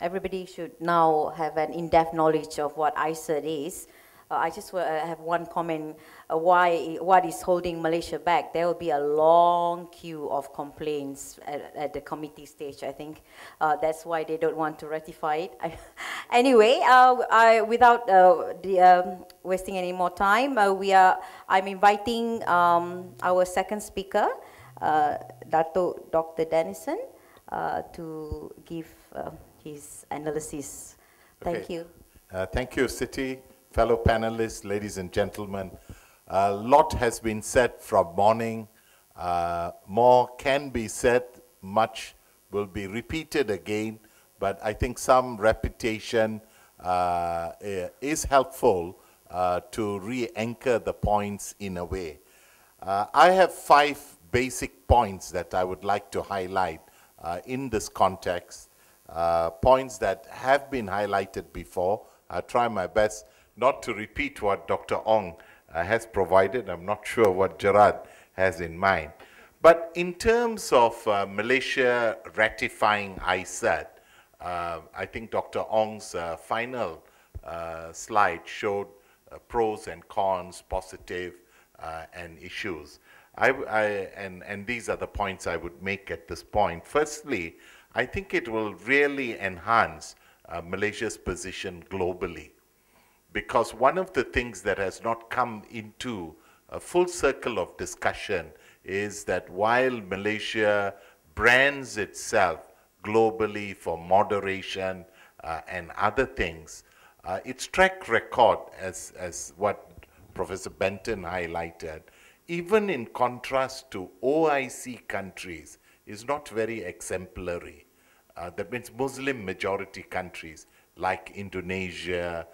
everybody should now have an in-depth knowledge of what ICERD is. I just have one comment, what is holding Malaysia back. There will be a long queue of complaints at the committee stage, I think. That's why they don't want to ratify it. Anyway, without wasting any more time, I'm inviting our second speaker, Datuk Dr. Denison, to give his analysis. Thank you. Thank you, Siti. Fellow panelists, ladies and gentlemen, a lot has been said from morning. More can be said, much will be repeated again, but I think some repetition is helpful to re-anchor the points in a way. I have 5 basic points that I would like to highlight in this context, points that have been highlighted before. I'll try my best not to repeat what Dr. Ong has provided. I'm not sure what Jerald has in mind. But in terms of Malaysia ratifying ICERD, I think Dr. Ong's final slide showed pros and cons, positive and issues. And these are the points I would make at this point. Firstly, I think it will really enhance Malaysia's position globally. Because one of the things that has not come into a full circle of discussion is that while Malaysia brands itself globally for moderation and other things, its track record, as what Professor Benton highlighted, even in contrast to OIC countries, is not very exemplary. That means Muslim majority countries like Indonesia,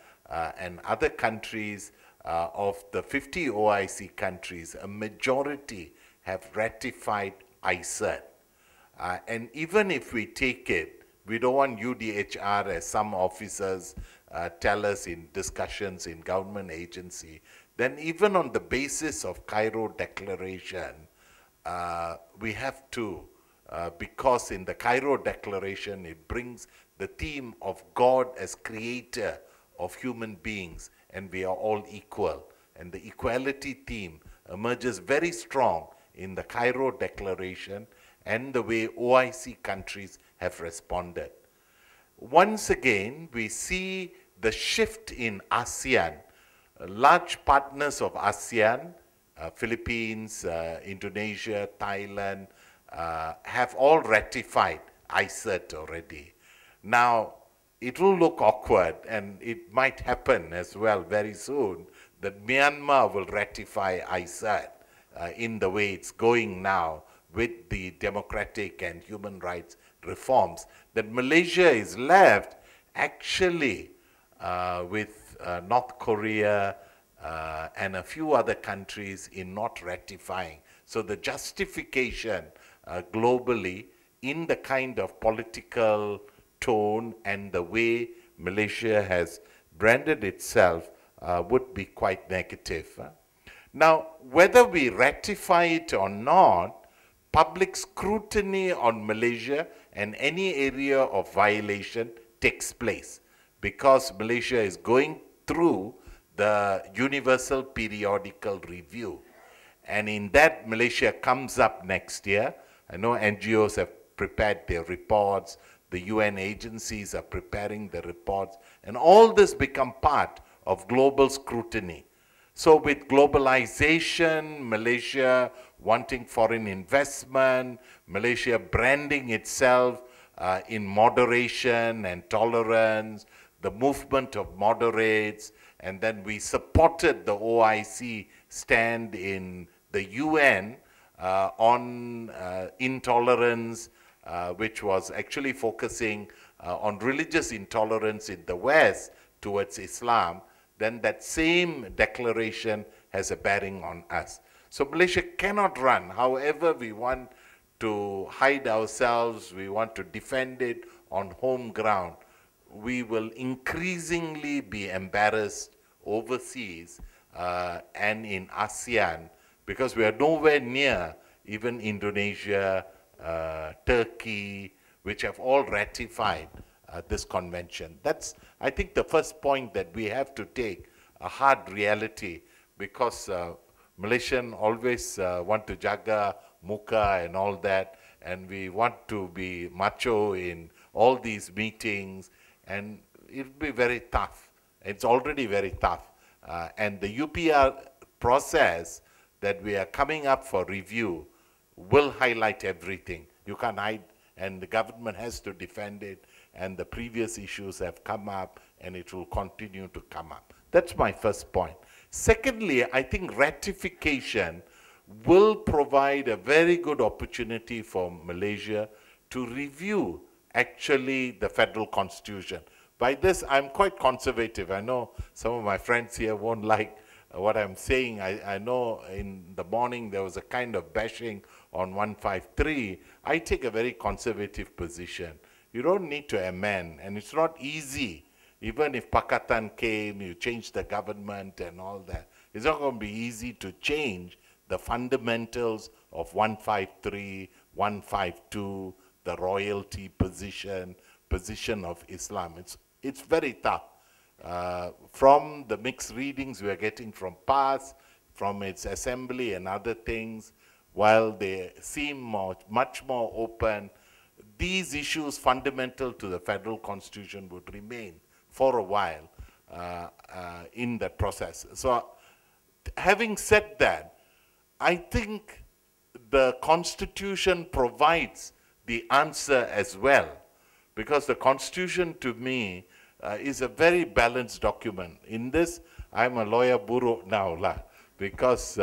and other countries of the 50 OIC countries, a majority have ratified ICERD. And even if we take it, we don't want UDHR, as some officers tell us in discussions in government agency, then even on the basis of Cairo Declaration, we have to, because in the Cairo Declaration, it brings the theme of God as creator of human beings, and we are all equal. And the equality theme emerges very strong in the Cairo Declaration and the way OIC countries have responded. Once again, we see the shift in ASEAN. Large partners of ASEAN, Philippines, Indonesia, Thailand, have all ratified ICERD already. Now, it will look awkward, and it might happen as well very soon, that Myanmar will ratify ICERD in the way it's going now with the democratic and human rights reforms, that Malaysia is left actually with North Korea and a few other countries in not ratifying. So the justification globally in the kind of political tone and the way Malaysia has branded itself would be quite negative. Now, whether we ratify it or not, public scrutiny on Malaysia and any area of violation takes place, because Malaysia is going through the Universal Periodical Review. And in that, Malaysia comes up next year. I know NGOs have prepared their reports, the UN agencies are preparing the reports, and all this become part of global scrutiny. So with globalization, Malaysia wanting foreign investment, Malaysia branding itself in moderation and tolerance, the movement of moderates, and then we supported the OIC stand in the UN on intolerance, which was actually focusing on religious intolerance in the West towards Islam. Then that same declaration has a bearing on us. So Malaysia cannot run. However we want to hide ourselves, we want to defend it on home ground, we will increasingly be embarrassed overseas and in ASEAN, because we are nowhere near even Indonesia, Turkey, which have all ratified this convention. That's, I think, the first point that we have to take, a hard reality, because Malaysian always want to jaga muka and all that, and we want to be macho in all these meetings, and it'll be very tough. It's already very tough. And the UPR process that we are coming up for review will highlight everything. You can't hide, and the government has to defend it, and the previous issues have come up, and it will continue to come up. That's my first point. Secondly, I think ratification will provide a very good opportunity for Malaysia to review actually the federal constitution. By this, I'm quite conservative. I know some of my friends here won't like what I'm saying. I know in the morning there was a kind of bashing on 153. I take a very conservative position. You don't need to amend, and it's not easy. Even if Pakatan came, you change the government and all that, it's not going to be easy to change the fundamentals of 153, 152, the royalty position of Islam. It's very tough. From the mixed readings we are getting from PAS, from its assembly and other things, while they seem much more open, these issues fundamental to the federal constitution would remain for a while in that process. So having said that, I think the constitution provides the answer as well, because the constitution to me is a very balanced document. In this, I'm a lawyer buruk now, because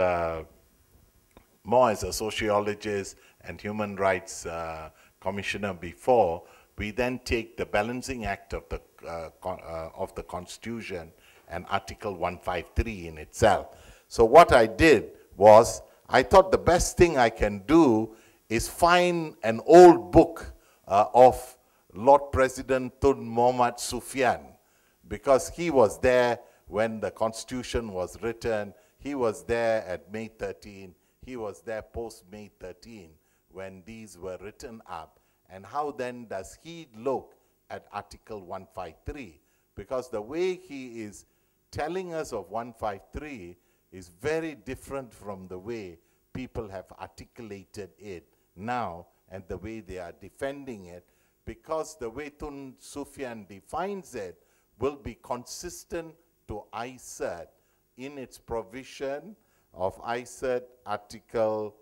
more as a sociologist and human rights commissioner before, we then take the balancing act of the Constitution and Article 153 in itself. So what I did was, I thought the best thing I can do is find an old book of Lord President Tun Muhammad Sufyan, because he was there when the Constitution was written, he was there at May 13, he was there post May 13 when these were written up. And how then does he look at Article 153? Because the way he is telling us of 153 is very different from the way people have articulated it now and the way they are defending it, because the way Tun Sufyan defines it will be consistent to ICERD in its provision of ICERD Article,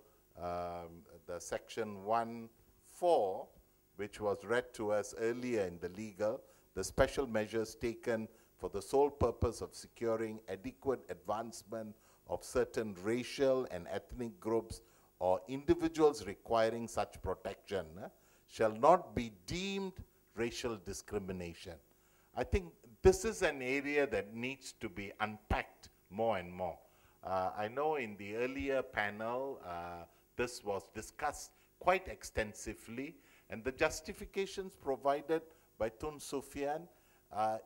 the section 1(4), which was read to us earlier in the legal, the special measures taken for the sole purpose of securing adequate advancement of certain racial and ethnic groups or individuals requiring such protection shall not be deemed racial discrimination. I think this is an area that needs to be unpacked more and more. I know in the earlier panel, this was discussed quite extensively, and the justifications provided by Tun Sufyan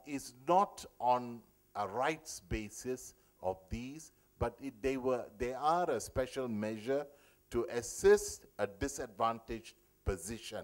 is not on a rights basis of these, but they are a special measure to assist a disadvantaged position.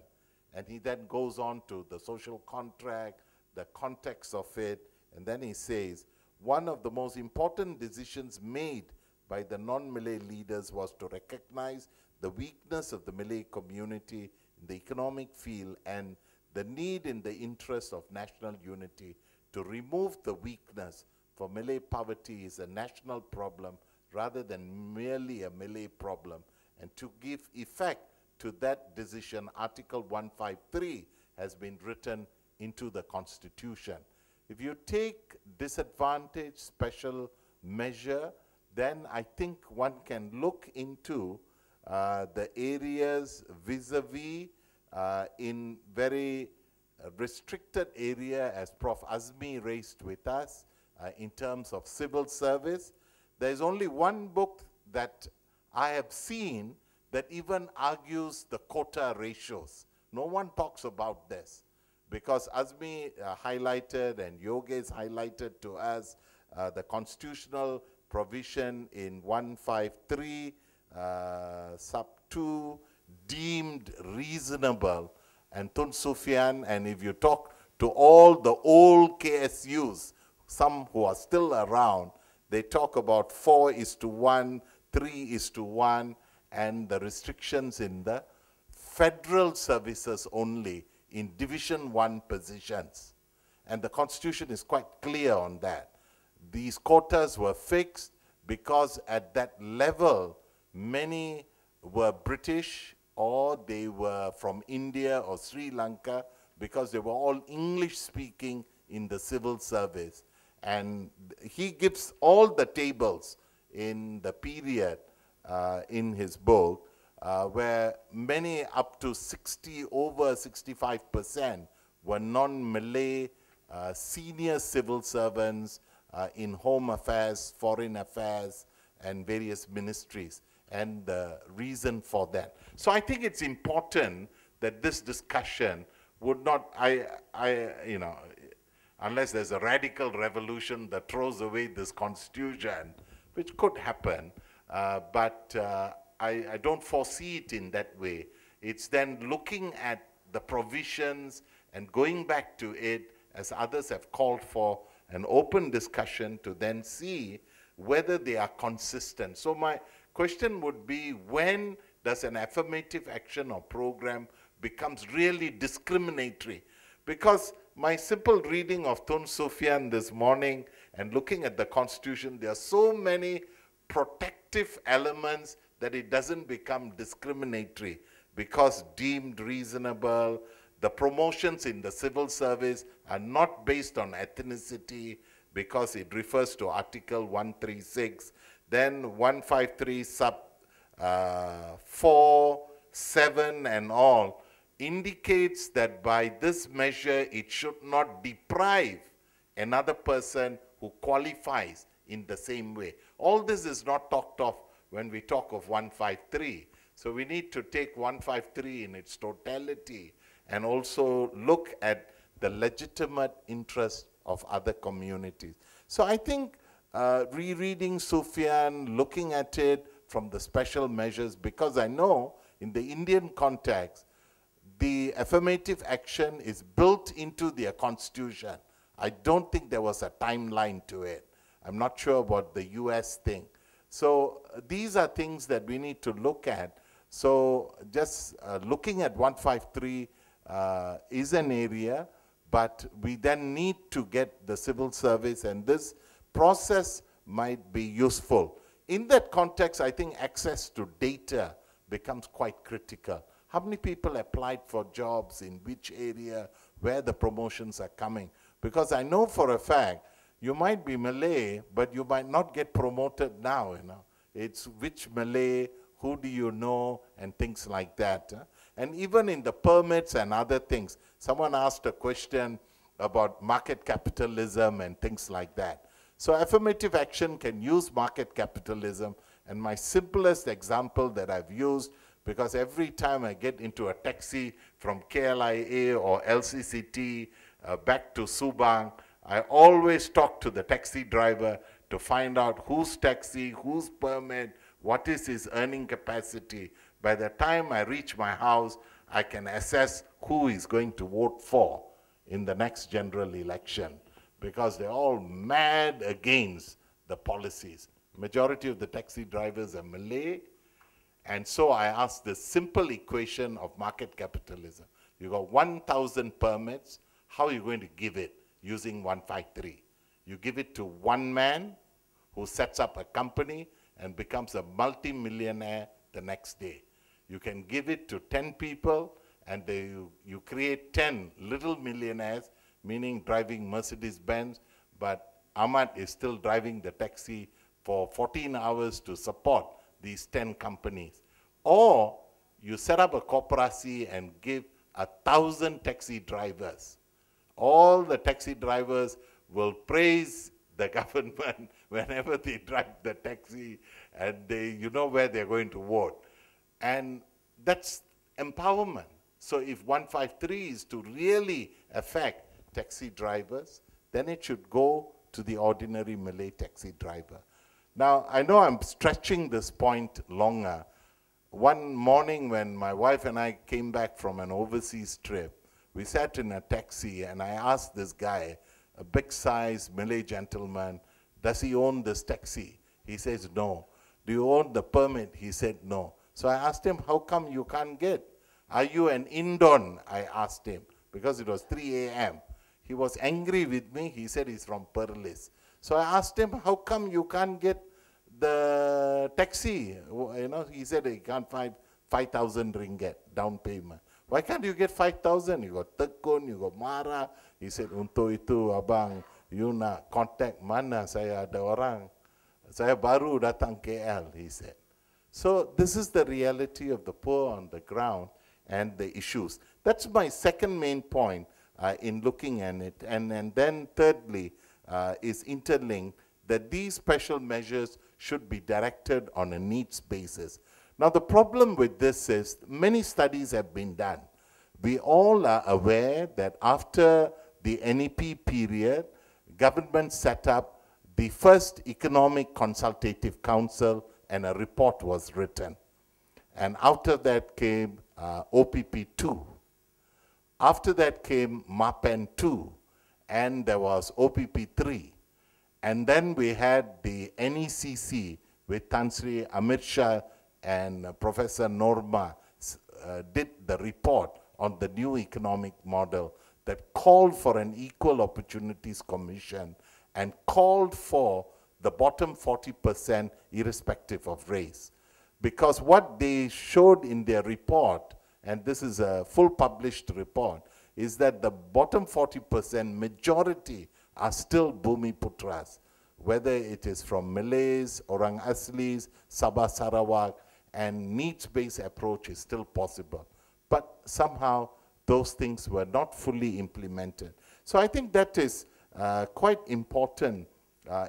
And he then goes on to the social contract, the context of it, and then he says, one of the most important decisions made by the non-Malay leaders was to recognize the weakness of the Malay community in the economic field and the need in the interest of national unity to remove the weakness, for Malay poverty is a national problem rather than merely a Malay problem. And to give effect to that decision, Article 153 has been written into the Constitution. If you take disadvantage special measure, then I think one can look into the areas vis-a-vis in very restricted area, as Prof. Azmi raised with us, in terms of civil service. There's only one book that I have seen that even argues the quota ratios. No one talks about this, because Azmi highlighted and Yogesh highlighted to us the constitutional provision in 153 sub 2 deemed reasonable, and Tun Sufyan, and if you talk to all the old KSUs, some who are still around, they talk about 4:1, 3:1, and the restrictions in the federal services only in Division 1 positions. And the Constitution is quite clear on that. These quotas were fixed because at that level, many were British or they were from India or Sri Lanka, because they were all English speaking in the civil service. And he gives all the tables in the period in his book, where many up to over 65% were non-Malay senior civil servants in home affairs, foreign affairs, and various ministries, and the reason for that. So I think it's important that this discussion would not, you know, unless there's a radical revolution that throws away this constitution, which could happen, but I don't foresee it in that way. It's then looking at the provisions and going back to it, as others have called for, an open discussion to then see whether they are consistent. So my question would be, when does an affirmative action or program becomes really discriminatory? Because my simple reading of Tun Sufyan this morning and looking at the Constitution, there are so many protective elements that it doesn't become discriminatory, because deemed reasonable. The promotions in the civil service are not based on ethnicity, because it refers to Article 136. Then 153 sub 4, 7 and all indicates that by this measure it should not deprive another person who qualifies in the same way. All this is not talked of when we talk of 153. So we need to take 153 in its totality and also look at the legitimate interest of other communities. So I think rereading Sufyan, looking at it from the special measures, because I know in the Indian context, the affirmative action is built into their constitution. I don't think there was a timeline to it. I'm not sure what the US thing. So these are things that we need to look at. So just looking at 153 is an area, but we then need to get the civil service, and this process might be useful. In that context, I think access to data becomes quite critical. How many people applied for jobs, in which area, where the promotions are coming? Because I know for a fact, you might be Malay, but you might not get promoted now, you know. It's which Malay, who do you know, and things like that. And even in the permits and other things, someone asked a question about market capitalism and things like that. So affirmative action can use market capitalism, and my simplest example that I've used, because every time I get into a taxi from KLIA or LCCT back to Subang, I always talk to the taxi driver to find out whose taxi, whose permit, what is his earning capacity. By the time I reach my house, I can assess who is going to vote for in the next general election, because they're all mad against the policies. Majority of the taxi drivers are Malay, and so I asked the simple equation of market capitalism. You got 1,000 permits, how are you going to give it using 153? You give it to one man who sets up a company and becomes a multi-millionaire the next day. You can give it to 10 people, and you create 10 little millionaires, meaning driving Mercedes-Benz, but Ahmad is still driving the taxi for 14 hours to support these 10 companies. Or you set up a corporation and give 1,000 taxi drivers. All the taxi drivers will praise the government whenever they drive the taxi, and you know where they're going to vote. And that's empowerment. So if 153 is to really affect taxi drivers, then it should go to the ordinary Malay taxi driver. Now, I know I'm stretching this point longer. One morning when my wife and I came back from an overseas trip, we sat in a taxi and I asked this guy, a big-sized Malay gentleman, does he own this taxi? He says, no. Do you own the permit? He said, no. So I asked him, how come you can't get? Are you an Indon? I asked him, because it was 3 a.m. He was angry with me. He said he's from Perlis. So I asked him, how come you can't get the taxi? You know, he said he can't find 5,000 ringgit down payment. Why can't you get 5,000? You got tekun, you got marah. He said, untuk itu abang, you nak contact mana saya ada orang. Saya baru datang KL, he said. So this is the reality of the poor on the ground and the issues. That's my second main point in looking at it. And then thirdly is interlinked, that these special measures should be directed on a needs basis. Now the problem with this is many studies have been done. We all are aware that after the NEP period, government set up the first Economic Consultative Council and a report was written. And after that came OPP2. After that came MAPEN2, and there was OPP3. And then we had the NECC with Tan Sri Amir Shah and Professor Norma did the report on the new economic model that called for an Equal Opportunities Commission and called for the bottom 40% irrespective of race. Because what they showed in their report, and this is a full published report, is that the bottom 40% majority are still Bumi Putras, whether it is from Malays, Orang Aslis, Sabah Sarawak, and needs-based approach is still possible. But somehow those things were not fully implemented. So I think that is quite important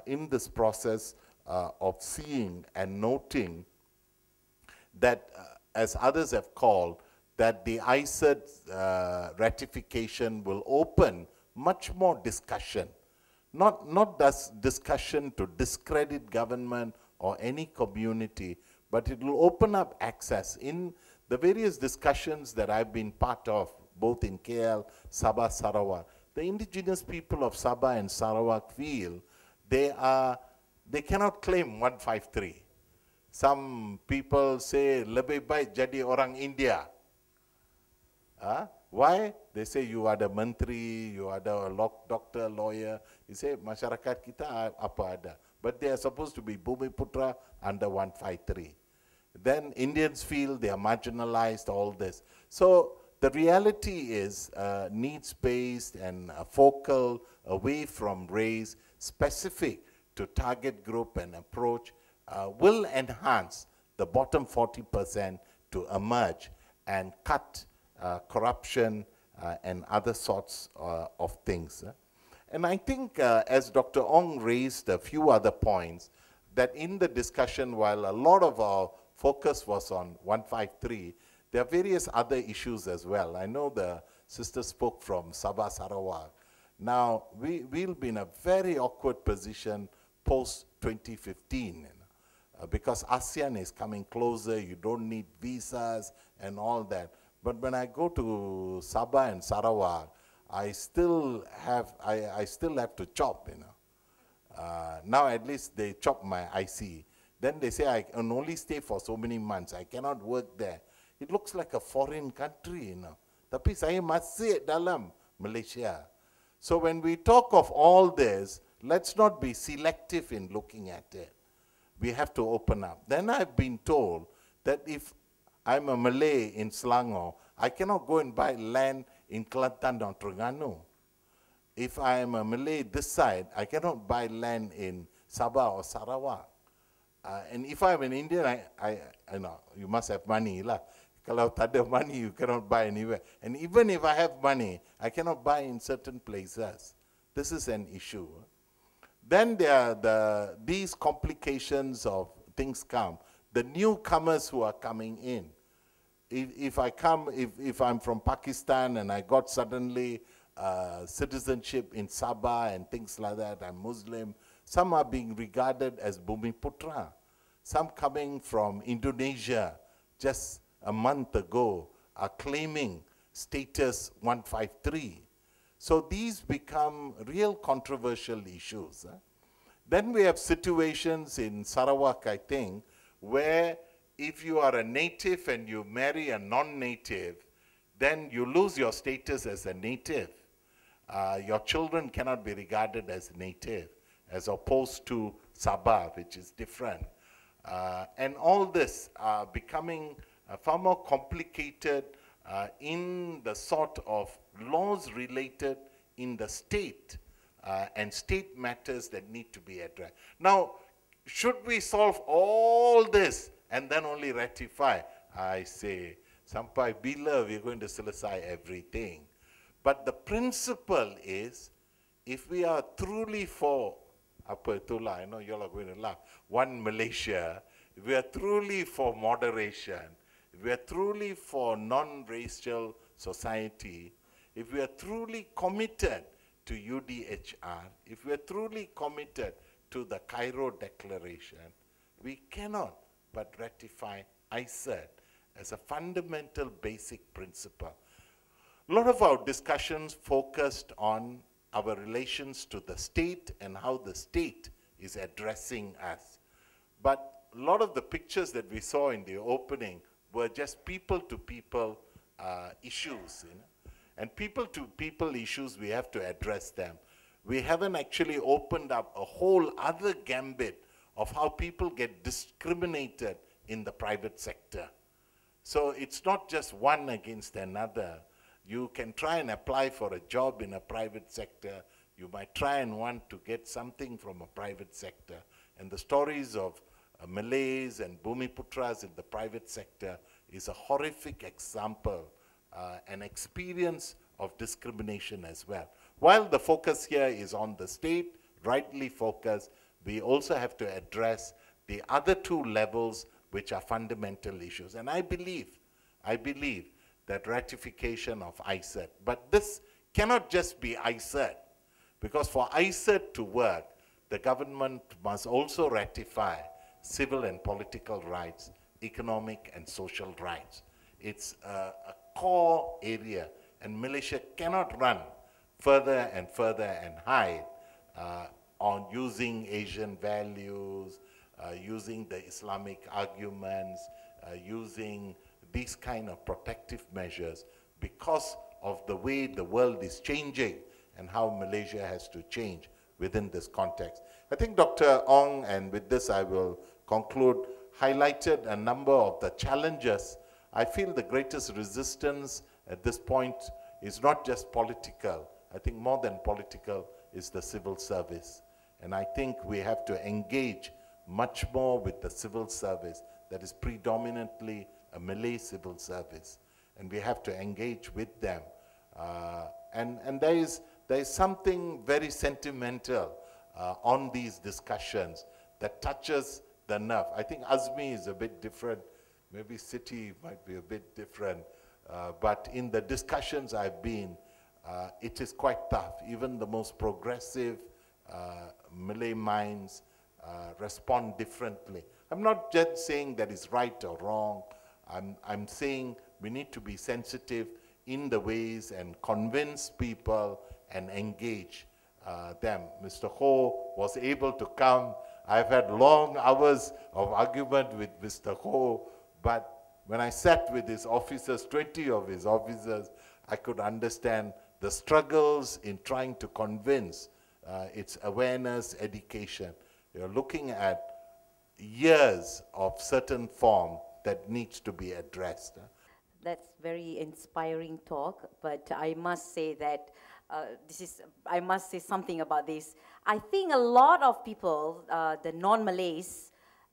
in this process of seeing and noting that, as others have called, that the ICERD ratification will open much more discussion. Not discussion to discredit government or any community, but it will open up access. In the various discussions that I've been part of, both in KL, Sabah, Sarawak, the indigenous people of Sabah and Sarawak feel they cannot claim 153. Some people say, lebih baik jadi orang India. Why? They say you are the menteri, you are the doctor, lawyer. You say masyarakat kita apa ada. But they are supposed to be Bumi Putra under 153. Then Indians feel they are marginalized, all this. So the reality is needs-based and focal, away from race, specific to target group and approach will enhance the bottom 40% to emerge and cut corruption and other sorts of things. And I think, as Dr. Ong raised a few other points, that in the discussion, while a lot of our focus was on 153, there are various other issues as well. I know the sister spoke from Sabah, Sarawak. Now, we'll be in a very awkward position post-2015, because ASEAN is coming closer, you don't need visas and all that. But when I go to Sabah and Sarawak, I still have to chop, now at least they chop my IC. Then they say I can only stay for so many months. I cannot work there. It looks like a foreign country, Tapi saya masih dalam Malaysia. So when we talk of all this, let's not be selective in looking at it. We have to open up. Then I've been told that if I'm a Malay in Selangor, I cannot go and buy land in Kelantan or Terengganu. If I am a Malay this side, I cannot buy land in Sabah or Sarawak. And if I'm an Indian, I know, you must have money lah. Kalau tak ada money, you cannot buy anywhere. And even if I have money, I cannot buy in certain places. This is an issue. Then there are these complications of things come. The newcomers who are coming in. If I'm from Pakistan and I got suddenly citizenship in Sabah and things like that, I'm Muslim, some are being regarded as Bumiputra. Some coming from Indonesia just a month ago are claiming status 153. So these become real controversial issues. Then we have situations in Sarawak, I think, where if you are a native and you marry a non-native, then you lose your status as a native. Your children cannot be regarded as native, as opposed to Sabah, which is different. And all this becoming far more complicated in the sort of laws related in the state and state matters that need to be addressed. Now, should we solve all this and then only ratify? I say, sampai bila we're going to selesai everything. But the principle is, if we are truly for, apa itulah, I know you all are going to laugh, one Malaysia, if we are truly for moderation, if we are truly for non-racial society, if we are truly committed to UDHR, if we are truly committed to the Cairo Declaration, we cannot but ratify ICERD as a fundamental basic principle. A lot of our discussions focused on our relations to the state and how the state is addressing us. But a lot of the pictures that we saw in the opening were just people-to-people issues. And people-to-people issues, we have to address them. We haven't actually opened up a whole other gambit of how people get discriminated in the private sector. So it's not just one against another. You can try and apply for a job in a private sector. You might try and want to get something from a private sector. And the stories of Malays and Bumiputras in the private sector is a horrific example, an experience of discrimination as well. While the focus here is on the state, rightly focused, we also have to address the other two levels which are fundamental issues. And I believe that ratification of ICERD, but this cannot just be ICERD, because for ICERD to work, the government must also ratify civil and political rights, economic and social rights. It's a core area, and Malaysia cannot run further and further and hide on using Asian values, using the Islamic arguments, using these kind of protective measures because of the way the world is changing and how Malaysia has to change within this context. I think Dr. Ong, and with this I will conclude, highlighted a number of the challenges. I feel the greatest resistance at this point is not just political. I think more than political is the civil service. And I think we have to engage much more with the civil service that is predominantly a Malay civil service. And we have to engage with them. And there is something very sentimental on these discussions that touches the nerve. I think Azmi is a bit different. Maybe Siti might be a bit different. But in the discussions I've been, it is quite tough. Even the most progressive Malay minds respond differently. I'm not just saying that it's right or wrong. I'm saying we need to be sensitive in the ways and convince people and engage them. Mr. Ho was able to come. I've had long hours of argument with Mr. Ho, but when I sat with his officers, 20 of his officers, I could understand the struggles in trying to convince. It's awareness, education. You're looking at years of certain form that needs to be addressed. That's very inspiring talk, but I must say that I must say something about this. I think a lot of people, the non-Malays,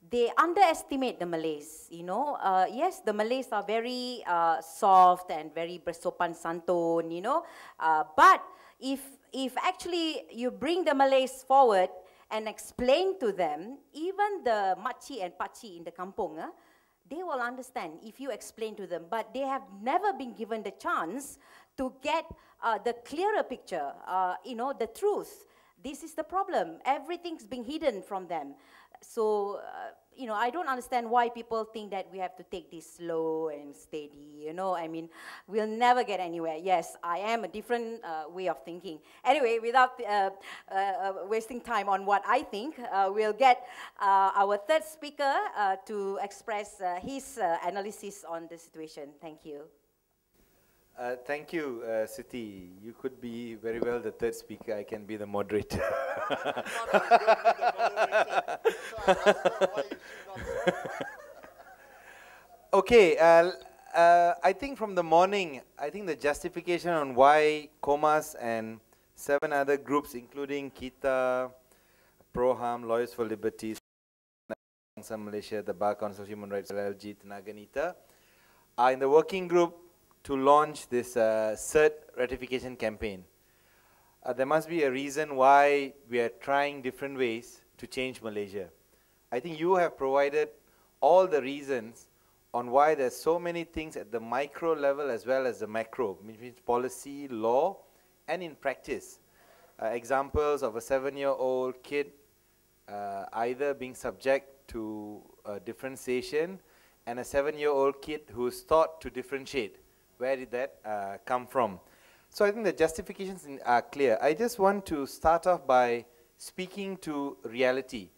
they underestimate the Malays, you know. Yes, the Malays are very soft and very bersopan santun, you know. But if actually you bring the Malays forward and explain to them, even the makcik and pakcik in the kampung, they will understand if you explain to them. But they have never been given the chance to get the clearer picture, you know, the truth. This is the problem. Everything's being hidden from them. So, you know, I don't understand why people think that we have to take this slow and steady, you know. I mean, we'll never get anywhere. Yes, I am a different way of thinking. Anyway, without wasting time on what I think, we'll get our third speaker to express his analysis on the situation. Thank you. Thank you, Siti. You could be very well the third speaker. I can be the moderator. Okay, I think from the morning, I think the justification on why KOMAS and 7 other groups, including KITA, PROHAM, Lawyers for Liberty, Malaysia, the Bar Council of Human Rights, LLG, Tenaga Nita, are in the working group to launch this CERD ratification campaign. There must be a reason why we are trying different ways to change Malaysia. I think you have provided all the reasons on why there's so many things at the micro level as well as the macro, which means policy, law, and in practice. Examples of a 7-year-old kid either being subject to differentiation and a 7-year-old kid who's taught to differentiate. Where did that come from? So I think the justifications are clear. I just want to start off by speaking to reality.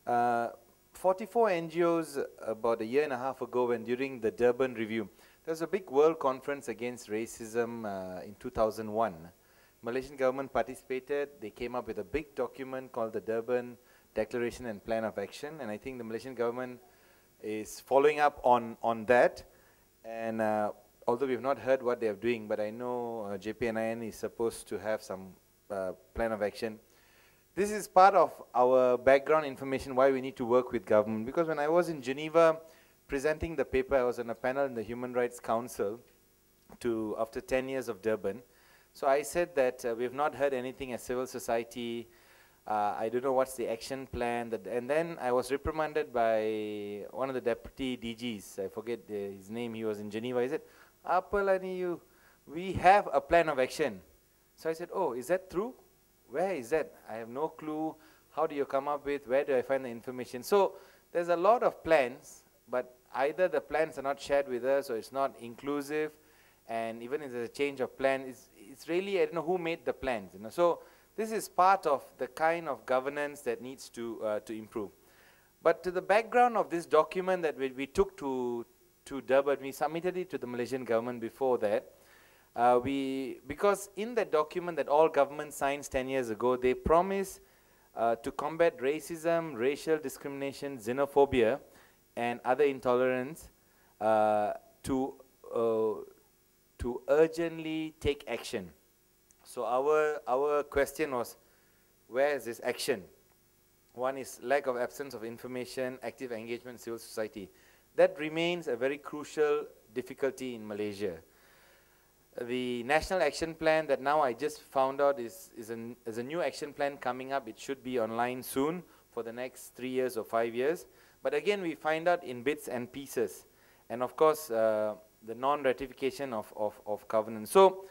44 NGOs about a year and a half ago, when during the Durban review, there was a big world conference against racism in 2001. Malaysian government participated. They came up with a big document called the Durban Declaration and Plan of Action, and I think the Malaysian government is following up on that. And although we have not heard what they are doing, but I know JPNIN is supposed to have some plan of action. This is part of our background information why we need to work with government. Because when I was in Geneva presenting the paper, I was on a panel in the Human Rights Council after 10 years of Durban. So I said that we have not heard anything as civil society. I don't know what's the action plan. And then I was reprimanded by one of the deputy DGs. I forget his name. He was in Geneva. He said, "Apalah ni you? We have a plan of action." So I said, "Oh, is that true? Where is that? I have no clue. How do you come up with? Where do I find the information?" So there's a lot of plans, but either the plans are not shared with us or it's not inclusive. And even if there's a change of plan, it's really, I don't know who made the plans. You know? So this is part of the kind of governance that needs to improve. But to the background of this document that we took to Durban, we submitted it to the Malaysian government before that. Because in that document that all governments signed 10 years ago, they promised to combat racism, racial discrimination, xenophobia and other intolerance to urgently take action. So our question was, where is this action? One is lack of absence of information, active engagement, civil society. That remains a very crucial difficulty in Malaysia. The National Action Plan that now I just found out is a new action plan coming up. It should be online soon for the next 3 years or 5 years. But again, we find out in bits and pieces. And of course, the non-ratification of covenants. So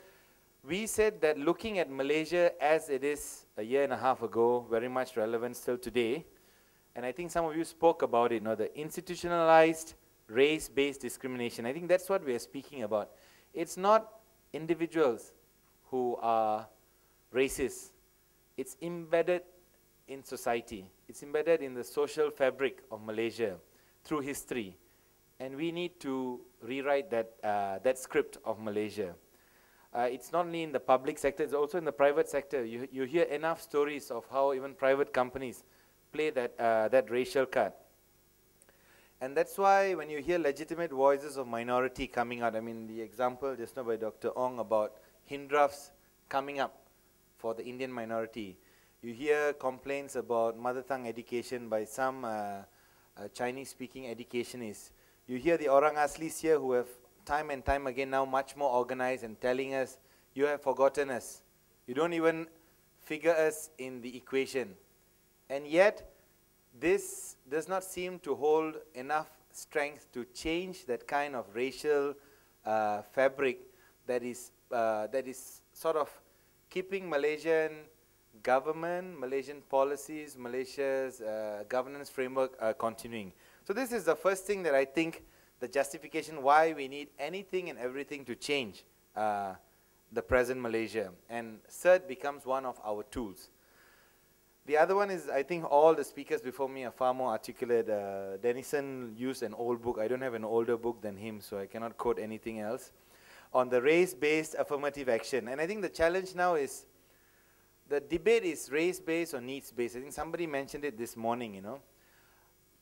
we said that looking at Malaysia as it is a year and a half ago, very much relevant still today, and I think some of you spoke about it, the institutionalized race-based discrimination. I think that's what we are speaking about. It's not individuals who are racist. It's embedded in society. It's embedded in the social fabric of Malaysia through history. And we need to rewrite that script of Malaysia. It's not only in the public sector, it's also in the private sector. You hear enough stories of how even private companies play that racial card. And that's why when you hear legitimate voices of minority coming out, I mean the example just now by Dr. Ong about Hindrafs coming up for the Indian minority. You hear complaints about mother tongue education by some Chinese-speaking educationists. You hear the Orang Aslis here who have time and time again now much more organized and telling us, you have forgotten us. You don't even figure us in the equation. And yet, this does not seem to hold enough strength to change that kind of racial fabric that is sort of keeping Malaysian government, Malaysian policies, Malaysia's governance framework continuing. So this is the first thing that I think the justification why we need anything and everything to change the present Malaysia. And CERD becomes one of our tools. The other one is, I think all the speakers before me are far more articulate. Denison used an old book. I don't have an older book than him, so I cannot quote anything else. On the race-based affirmative action. And I think the challenge now is, the debate is race-based or needs-based. I think somebody mentioned it this morning,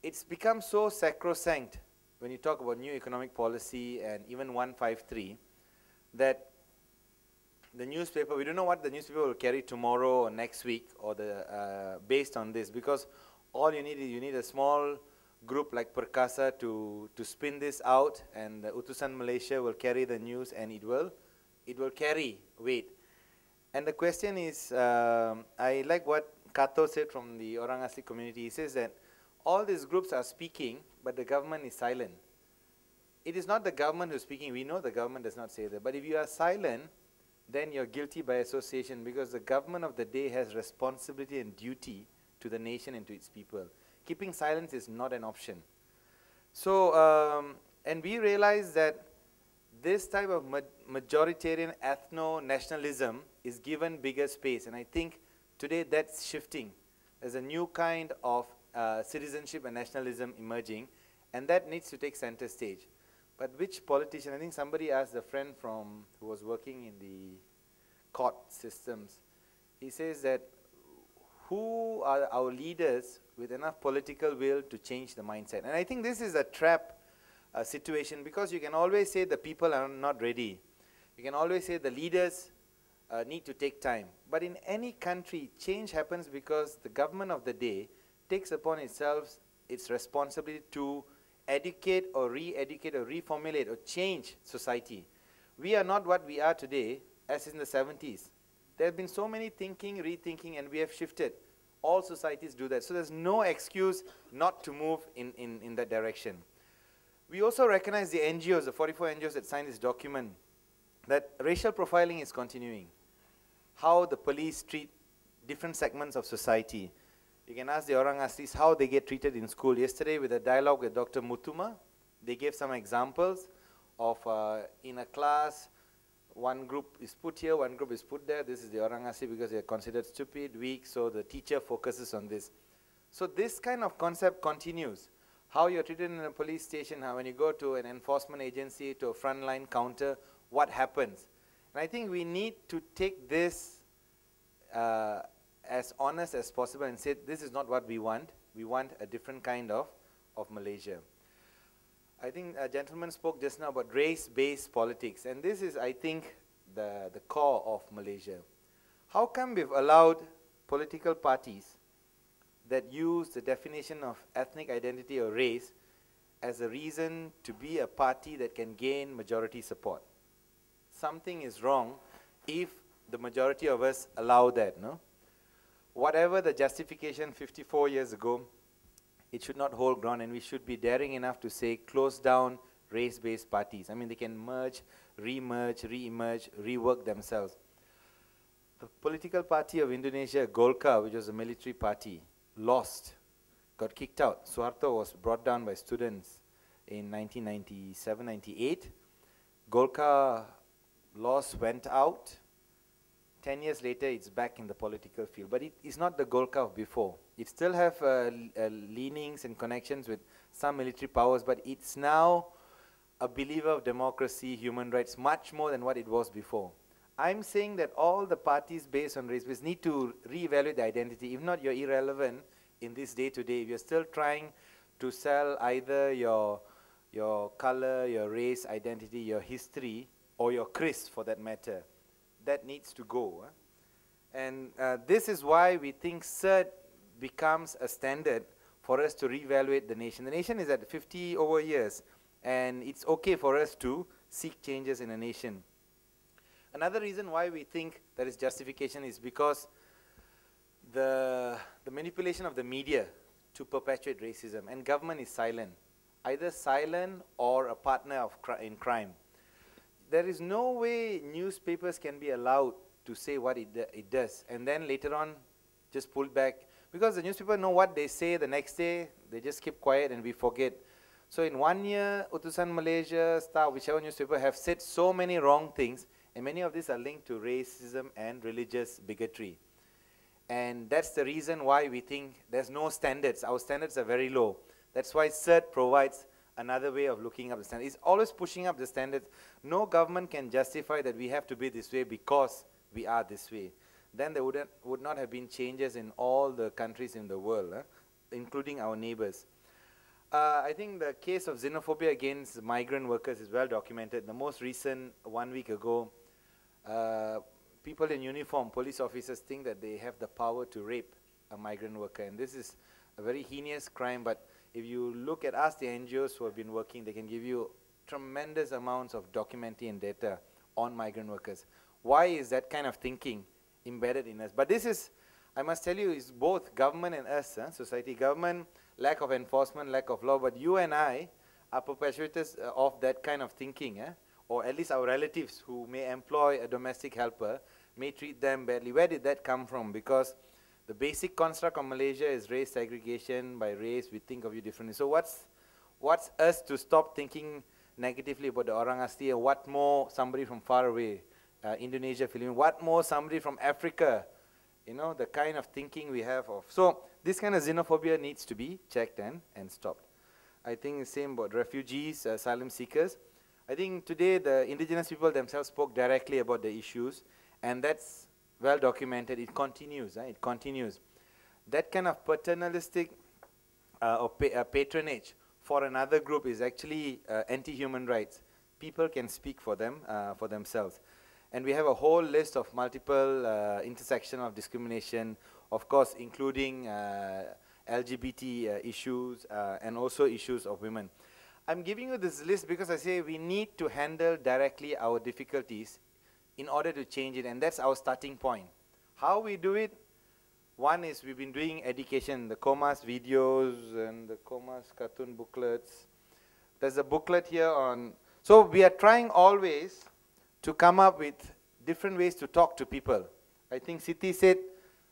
It's become so sacrosanct when you talk about new economic policy and even 153, that the newspaper, we don't know what the newspaper will carry tomorrow or next week or based on this, because all you need is you need a small group like Perkasa to spin this out, and the Utusan Malaysia will carry the news, and it will carry weight. And the question is, I like what Kato said from the Orang Asli community. He says that all these groups are speaking, but the government is silent. It is not the government who's speaking. We know the government does not say that. But if you are silent, then you're guilty by association, because the government of the day has responsibility and duty to the nation and to its people. Keeping silence is not an option. So, and we realize that this type of majoritarian ethno-nationalism is given bigger space. And I think today that's shifting. There's a new kind of citizenship and nationalism emerging, and that needs to take center stage. But which politician? I think somebody asked a friend who was working in the court systems. He says that who are our leaders with enough political will to change the mindset? And I think this is a trap situation, because you can always say the people are not ready. You can always say the leaders need to take time. But in any country, change happens because the government of the day takes upon itself its responsibility to educate or re-educate or reformulate or change society. We are not what we are today as in the 70s. There have been so many thinking, rethinking, and we have shifted. All societies do that. So there's no excuse not to move in that direction. We also recognize the NGOs, the 44 NGOs that signed this document, that racial profiling is continuing. How the police treat different segments of society. You can ask the Orang Aslis how they get treated in school. Yesterday, with a dialogue with Dr. Mutuma, they gave some examples of in a class, one group is put here, one group is put there. This is the Orang Asli because they are considered stupid, weak, so the teacher focuses on this. So this kind of concept continues. How you're treated in a police station, how when you go to an enforcement agency, to a frontline counter, what happens? And I think we need to take this as honest as possible and say, this is not what we want. We want a different kind of Malaysia. I think a gentleman spoke just now about race-based politics, and this is, I think, the core of Malaysia. How come we've allowed political parties that use the definition of ethnic identity or race as a reason to be a party that can gain majority support? Something is wrong if the majority of us allow that, no? Whatever the justification 54 years ago, it should not hold ground, and we should be daring enough to say close down race-based parties. I mean, they can merge, re-merge, re-emerge, rework themselves. The political party of Indonesia, Golkar, which was a military party, lost, got kicked out. Suharto was brought down by students in 1997-98. Golkar lost, went out. 10 years later, it's back in the political field. But it is not the Golkar of before. It still have leanings and connections with some military powers, but it's now a believer of democracy, human rights, much more than what it was before. I'm saying that all the parties based on race need to reevaluate the identity. If not, you're irrelevant in this day-to-day. If you're still trying to sell either your color, your race, identity, your history, or your Chris for that matter, that needs to go. And this is why we think CERD becomes a standard for us to reevaluate the nation. The nation is at 50 over years, and it's okay for us to seek changes in a nation. Another reason why we think there is justification is because the manipulation of the media to perpetuate racism, and government is silent, either silent or a partner of in crime. There is no way newspapers can be allowed to say what it does, and then later on just pull back, because the newspaper know what they say the next day, they just keep quiet and we forget. So in 1 year, Utusan Malaysia, Star, whichever newspaper have said so many wrong things, and many of these are linked to racism and religious bigotry. And that's the reason why we think there's no standards. Our standards are very low. That's why CERD provides another way of looking up the standards. It's always pushing up the standards. No government can justify that we have to be this way because we are this way. Then there would not have been changes in all the countries in the world, including our neighbors. I think the case of xenophobia against migrant workers is well documented. The most recent, 1 week ago, people in uniform, police officers, think that they have the power to rape a migrant worker. And this is a very heinous crime, but if you look at us, the NGOs who have been working, they can give you tremendous amounts of documenting and data on migrant workers. Why is that kind of thinking embedded in us? But this is, I must tell you, is both government and us, society. Government, lack of enforcement, lack of law, but you and I are perpetuators of that kind of thinking, or at least our relatives who may employ a domestic helper may treat them badly. Where did that come from? Because the basic construct of Malaysia is race segregation. By race, we think of you differently. So what's us to stop thinking negatively about the Orang Asli, and what more somebody from far away, Indonesia, Philippines, what more somebody from Africa, you know, the kind of thinking we have of. So this kind of xenophobia needs to be checked and stopped. I think the same about refugees, asylum seekers. I think today the indigenous people themselves spoke directly about the issues, and that's well documented. It continues, it continues. That kind of paternalistic or patronage for another group is actually anti-human rights. People can speak for them, for themselves. And we have a whole list of multiple intersections of discrimination, of course, including LGBT issues and also issues of women. I'm giving you this list because I say we need to handle directly our difficulties in order to change it, and that's our starting point. How we do it? One is we've been doing education, the KOMAS videos and the KOMAS cartoon booklets. There's a booklet here on, so we are trying always to come up with different ways to talk to people. I think Siti said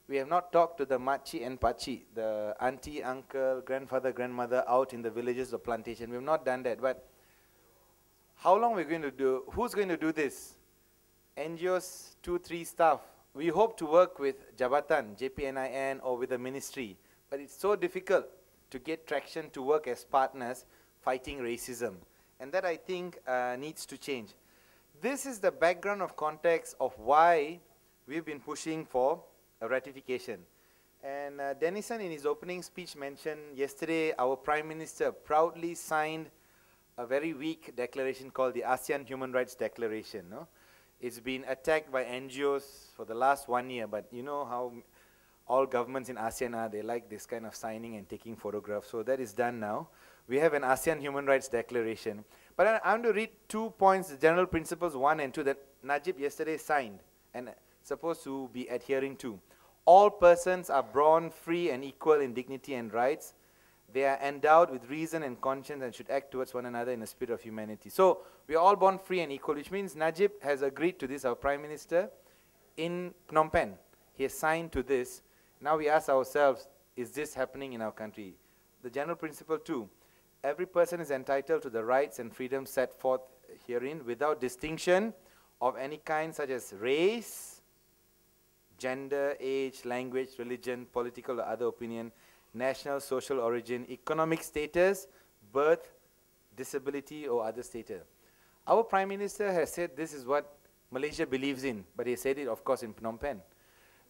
we have not talked to the machi and pachi, the auntie, uncle, grandfather, grandmother out in the villages or plantation. We have not done that, but how long are we going to do? Who's going to do this? NGOs, 2-3 staff. We hope to work with Jabatan, JPNIN, or with the ministry, but it's so difficult to get traction to work as partners fighting racism, and that I think needs to change. This is the background of context of why we've been pushing for a ratification. And Denison in his opening speech mentioned yesterday our Prime Minister proudly signed a very weak declaration called the ASEAN Human Rights Declaration. No? It's been attacked by NGOs for the last 1 year, but you know how all governments in ASEAN are, they like this kind of signing and taking photographs. So that is done now. We have an ASEAN Human Rights Declaration. But I want to read 2 points, the general principles 1 and 2 that Najib yesterday signed and supposed to be adhering to. All persons are born free and equal in dignity and rights. They are endowed with reason and conscience and should act towards one another in a spirit of humanity. So we are all born free and equal, which means Najib has agreed to this, our Prime Minister, in Phnom Penh. He has signed to this. Now we ask ourselves, is this happening in our country? The general principle 2, every person is entitled to the rights and freedoms set forth herein without distinction of any kind, such as race, gender, age, language, religion, political or other opinion, national, social origin, economic status, birth, disability or other status. Our Prime Minister has said this is what Malaysia believes in, but he said it of course in Phnom Penh.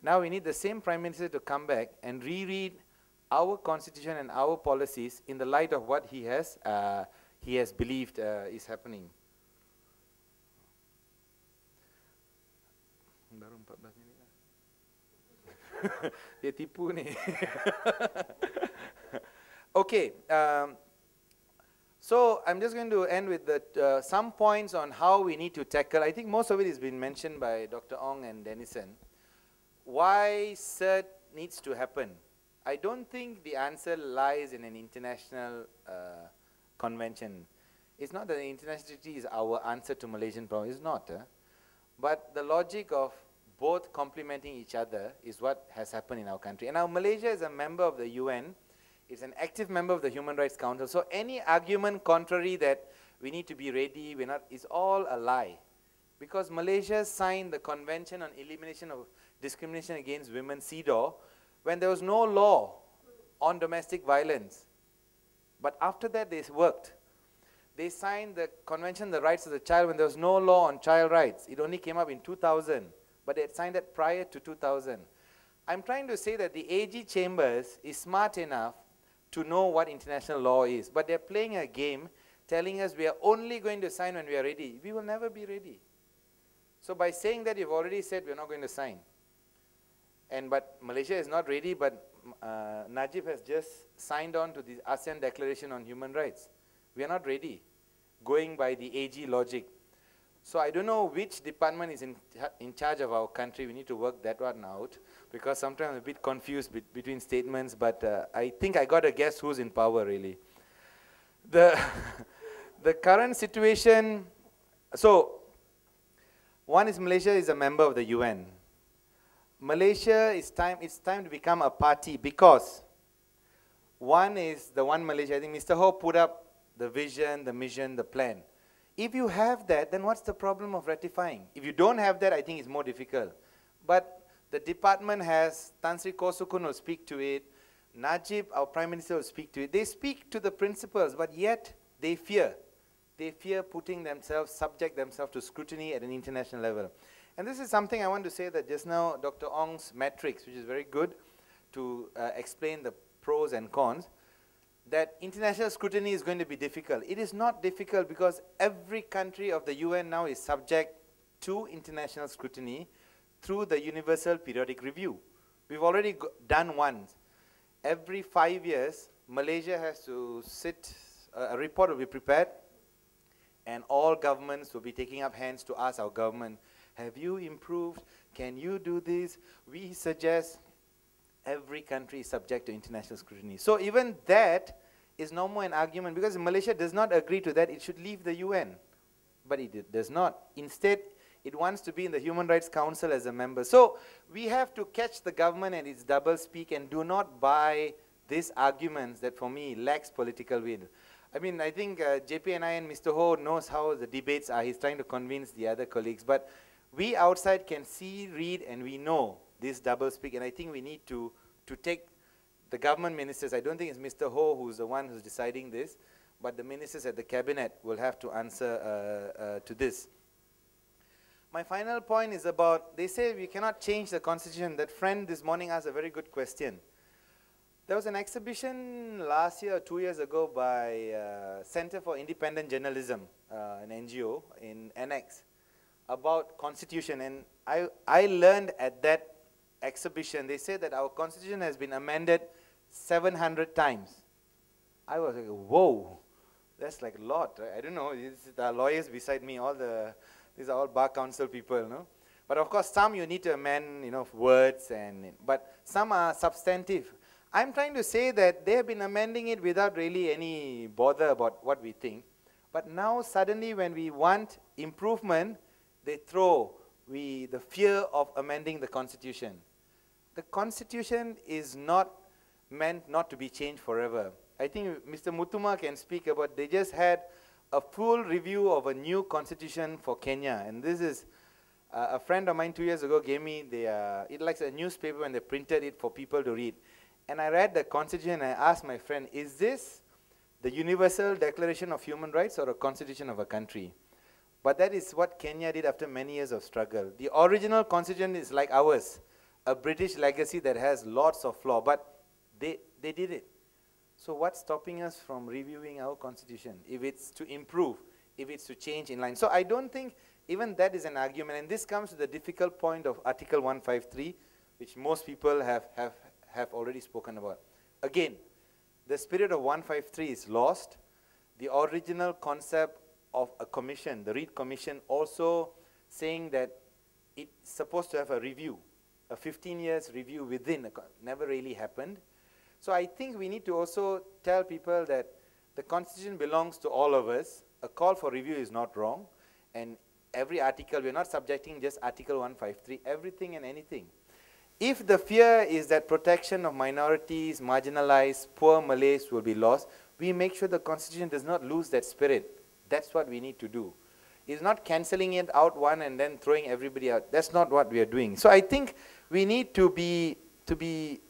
Now we need the same Prime Minister to come back and reread our constitution and our policies in the light of what he has believed is happening. Baru 14 minit lah. Dia tipu ni. Okay, so I'm just going to end with the, some points on how we need to tackle. I think most of it has been mentioned by Dr. Ong and Denison. Why CERD needs to happen? I don't think the answer lies in an international convention. It's not that the international treaty is our answer to Malaysian problem. It's not. But the logic of both complementing each other is what has happened in our country. And now Malaysia is a member of the UN. It's an active member of the Human Rights Council. So any argument contrary that we need to be ready, we're not, is all a lie. Because Malaysia signed the Convention on Elimination of Discrimination Against Women, CEDAW, when there was no law on domestic violence. But after that, they worked. They signed the Convention on the Rights of the Child when there was no law on child rights. It only came up in 2000, but they had signed it prior to 2000. I'm trying to say that the AG Chambers is smart enough to know what international law is, but they're playing a game telling us we are only going to sign when we are ready. We will never be ready. So by saying that, you've already said we're not going to sign. But Malaysia is not ready, but Najib has just signed on to the ASEAN Declaration on Human Rights. We are not ready, going by the AG logic. So I don't know which department is in charge of our country. We need to work that one out, because sometimes I'm a bit confused between statements, but I think I got to guess who's in power, really. The current situation, so one is Malaysia is a member of the UN. Malaysia, it's time to become a party, because one is the One Malaysia. I think Mr. Ho put up the vision, the mission, the plan. If you have that, then what's the problem of ratifying? If you don't have that, I think it's more difficult. But the department has, Tan Sri Kosukun will speak to it, Najib, our Prime Minister, will speak to it. They speak to the principles, but yet they fear. They fear putting themselves, subject themselves to scrutiny at an international level. And this is something I want to say that just now, Dr. Ong's matrix, which is very good to explain the pros and cons, that international scrutiny is going to be difficult. It is not difficult because every country of the UN now is subject to international scrutiny through the Universal Periodic Review. We've already done one. Every 5 years, Malaysia has to sit, a report will be prepared, and all governments will be taking up hands to ask our government, have you improved? Can you do this? We suggest every country is subject to international scrutiny. So even that is no more an argument, because if Malaysia does not agree to that, it should leave the UN. But it does not. Instead, it wants to be in the Human Rights Council as a member. So we have to catch the government and its double speak and do not buy these arguments that for me lacks political will. I mean, I think JPNI and Mr. Ho knows how the debates are. He's trying to convince the other colleagues. But we outside can see, read, and we know this double speak. And I think we need to take the government ministers. I don't think it's Mr. Ho who's the one who's deciding this, but the ministers at the cabinet will have to answer to this. My final point is about, they say we cannot change the constitution. That friend this morning asked a very good question. There was an exhibition last year or 2 years ago by Center for Independent Journalism, an NGO in NX, about constitution. And I learned at that exhibition, they said that our constitution has been amended 700 times. I was like, whoa, that's like a lot. Right? I don't know, there are lawyers beside me, these are all bar council people, no? But of course, some you need to amend, words, but some are substantive. I'm trying to say that they have been amending it without really any bother about what we think. But now suddenly when we want improvement, they throw the fear of amending the constitution. The constitution is not meant not to be changed forever. I think Mr. Mutuma can speak about, they just had a full review of a new constitution for Kenya. And this is, a friend of mine 2 years ago gave me, it likes a newspaper and they printed it for people to read. And I read the constitution and I asked my friend, is this the Universal Declaration of Human Rights or a constitution of a country? But that is what Kenya did after many years of struggle. The original constitution is like ours, a British legacy that has lots of flaws, but they did it. So what's stopping us from reviewing our constitution? If it's to improve, if it's to change in line. So I don't think even that is an argument, and this comes to the difficult point of Article 153, which most people have already spoken about. Again, the spirit of 153 is lost. The original concept of a commission, the Reid Commission, also saying that it's supposed to have a review, a 15 years review within, never really happened. So I think we need to also tell people that the Constitution belongs to all of us. A call for review is not wrong. And every article, we're not subjecting just Article 153, everything and anything. If the fear is that protection of minorities, marginalized, poor Malays will be lost, we make sure the Constitution does not lose that spirit. That's what we need to do. It's not cancelling it out one and then throwing everybody out. That's not what we are doing. So I think we need to be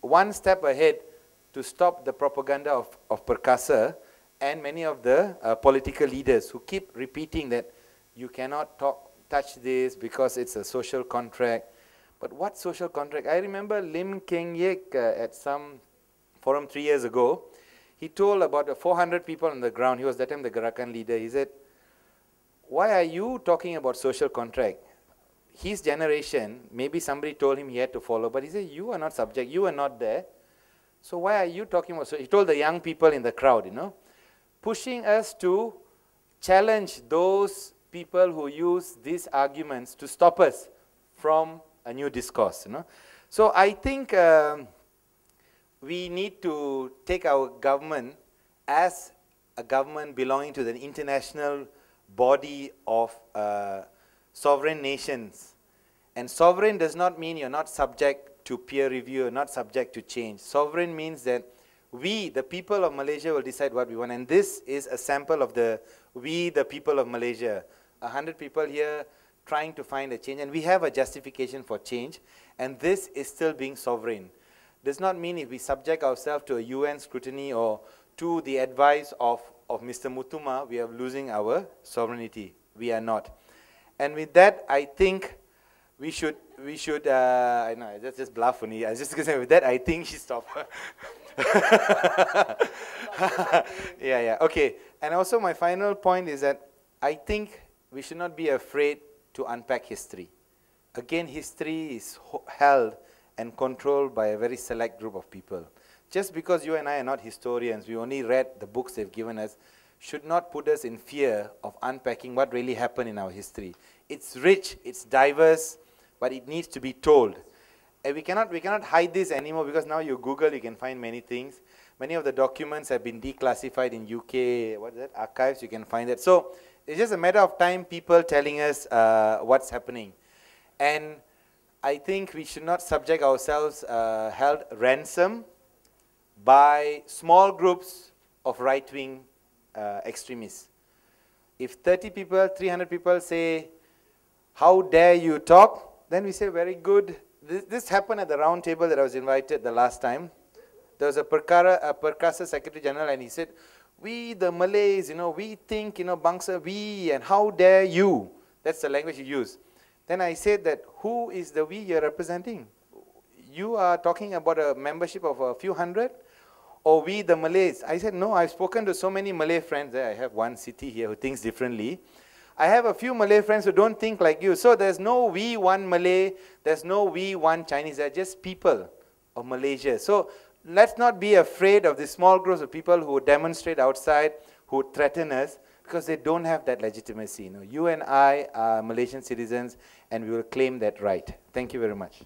one step ahead to stop the propaganda of Perkasa and many of the political leaders who keep repeating that you cannot touch this because it's a social contract. But what social contract? I remember Lim Keng Yek at some forum 3 years ago. He told about 400 people on the ground. He was that time the Gerakan leader. He said, why are you talking about social contract? His generation, maybe somebody told him he had to follow, but he said, you are not subject, you are not there. So why are you talking about, so he told the young people in the crowd, pushing us to challenge those people who use these arguments to stop us from a new discourse. So I think we need to take our government as a government belonging to the international body of sovereign nations. And sovereign does not mean you're not subject to peer review, you're not subject to change. Sovereign means that we, the people of Malaysia, will decide what we want. And this is a sample of we, the people of Malaysia. 100 people here trying to find a change. And we have a justification for change. And this is still being sovereign. Does not mean if we subject ourselves to a UN scrutiny or to the advice of Mr. Mutuma, we are losing our sovereignty. We are not. And with that, I think we should I know, that's just bluff on me. I was just going to say, with that, I think she stopped. Yeah, okay. And also my final point is that I think we should not be afraid to unpack history. Again, history is held and controlled by a very select group of people. Just because you and I are not historians, we only read the books they've given us, should not put us in fear of unpacking what really happened in our history. It's rich, it's diverse, but it needs to be told. And we cannot hide this anymore, because now you Google, you can find many things. Many of the documents have been declassified in UK, what is that, archives, you can find that. So it's just a matter of time, people telling us what's happening. And I think we should not subject ourselves held ransom by small groups of right-wing extremists. If 30 people, 300 people say, how dare you talk? Then we say, very good. This happened at the round table that I was invited the last time. There was a Perkasa Secretary General, and he said, we the Malays, we think, bangsa, we, and how dare you? That's the language you use. Then I said that, who is the we you're representing? You are talking about a membership of a few hundred, or we the Malays. I said, no, I've spoken to so many Malay friends. I have one Siti here who thinks differently. I have a few Malay friends who don't think like you. So there's no we one Malay, there's no we one Chinese. They're just people of Malaysia. So let's not be afraid of the small groups of people who demonstrate outside, who threaten us, because they don't have that legitimacy. You know, you and I are Malaysian citizens, and we will claim that right. Thank you very much.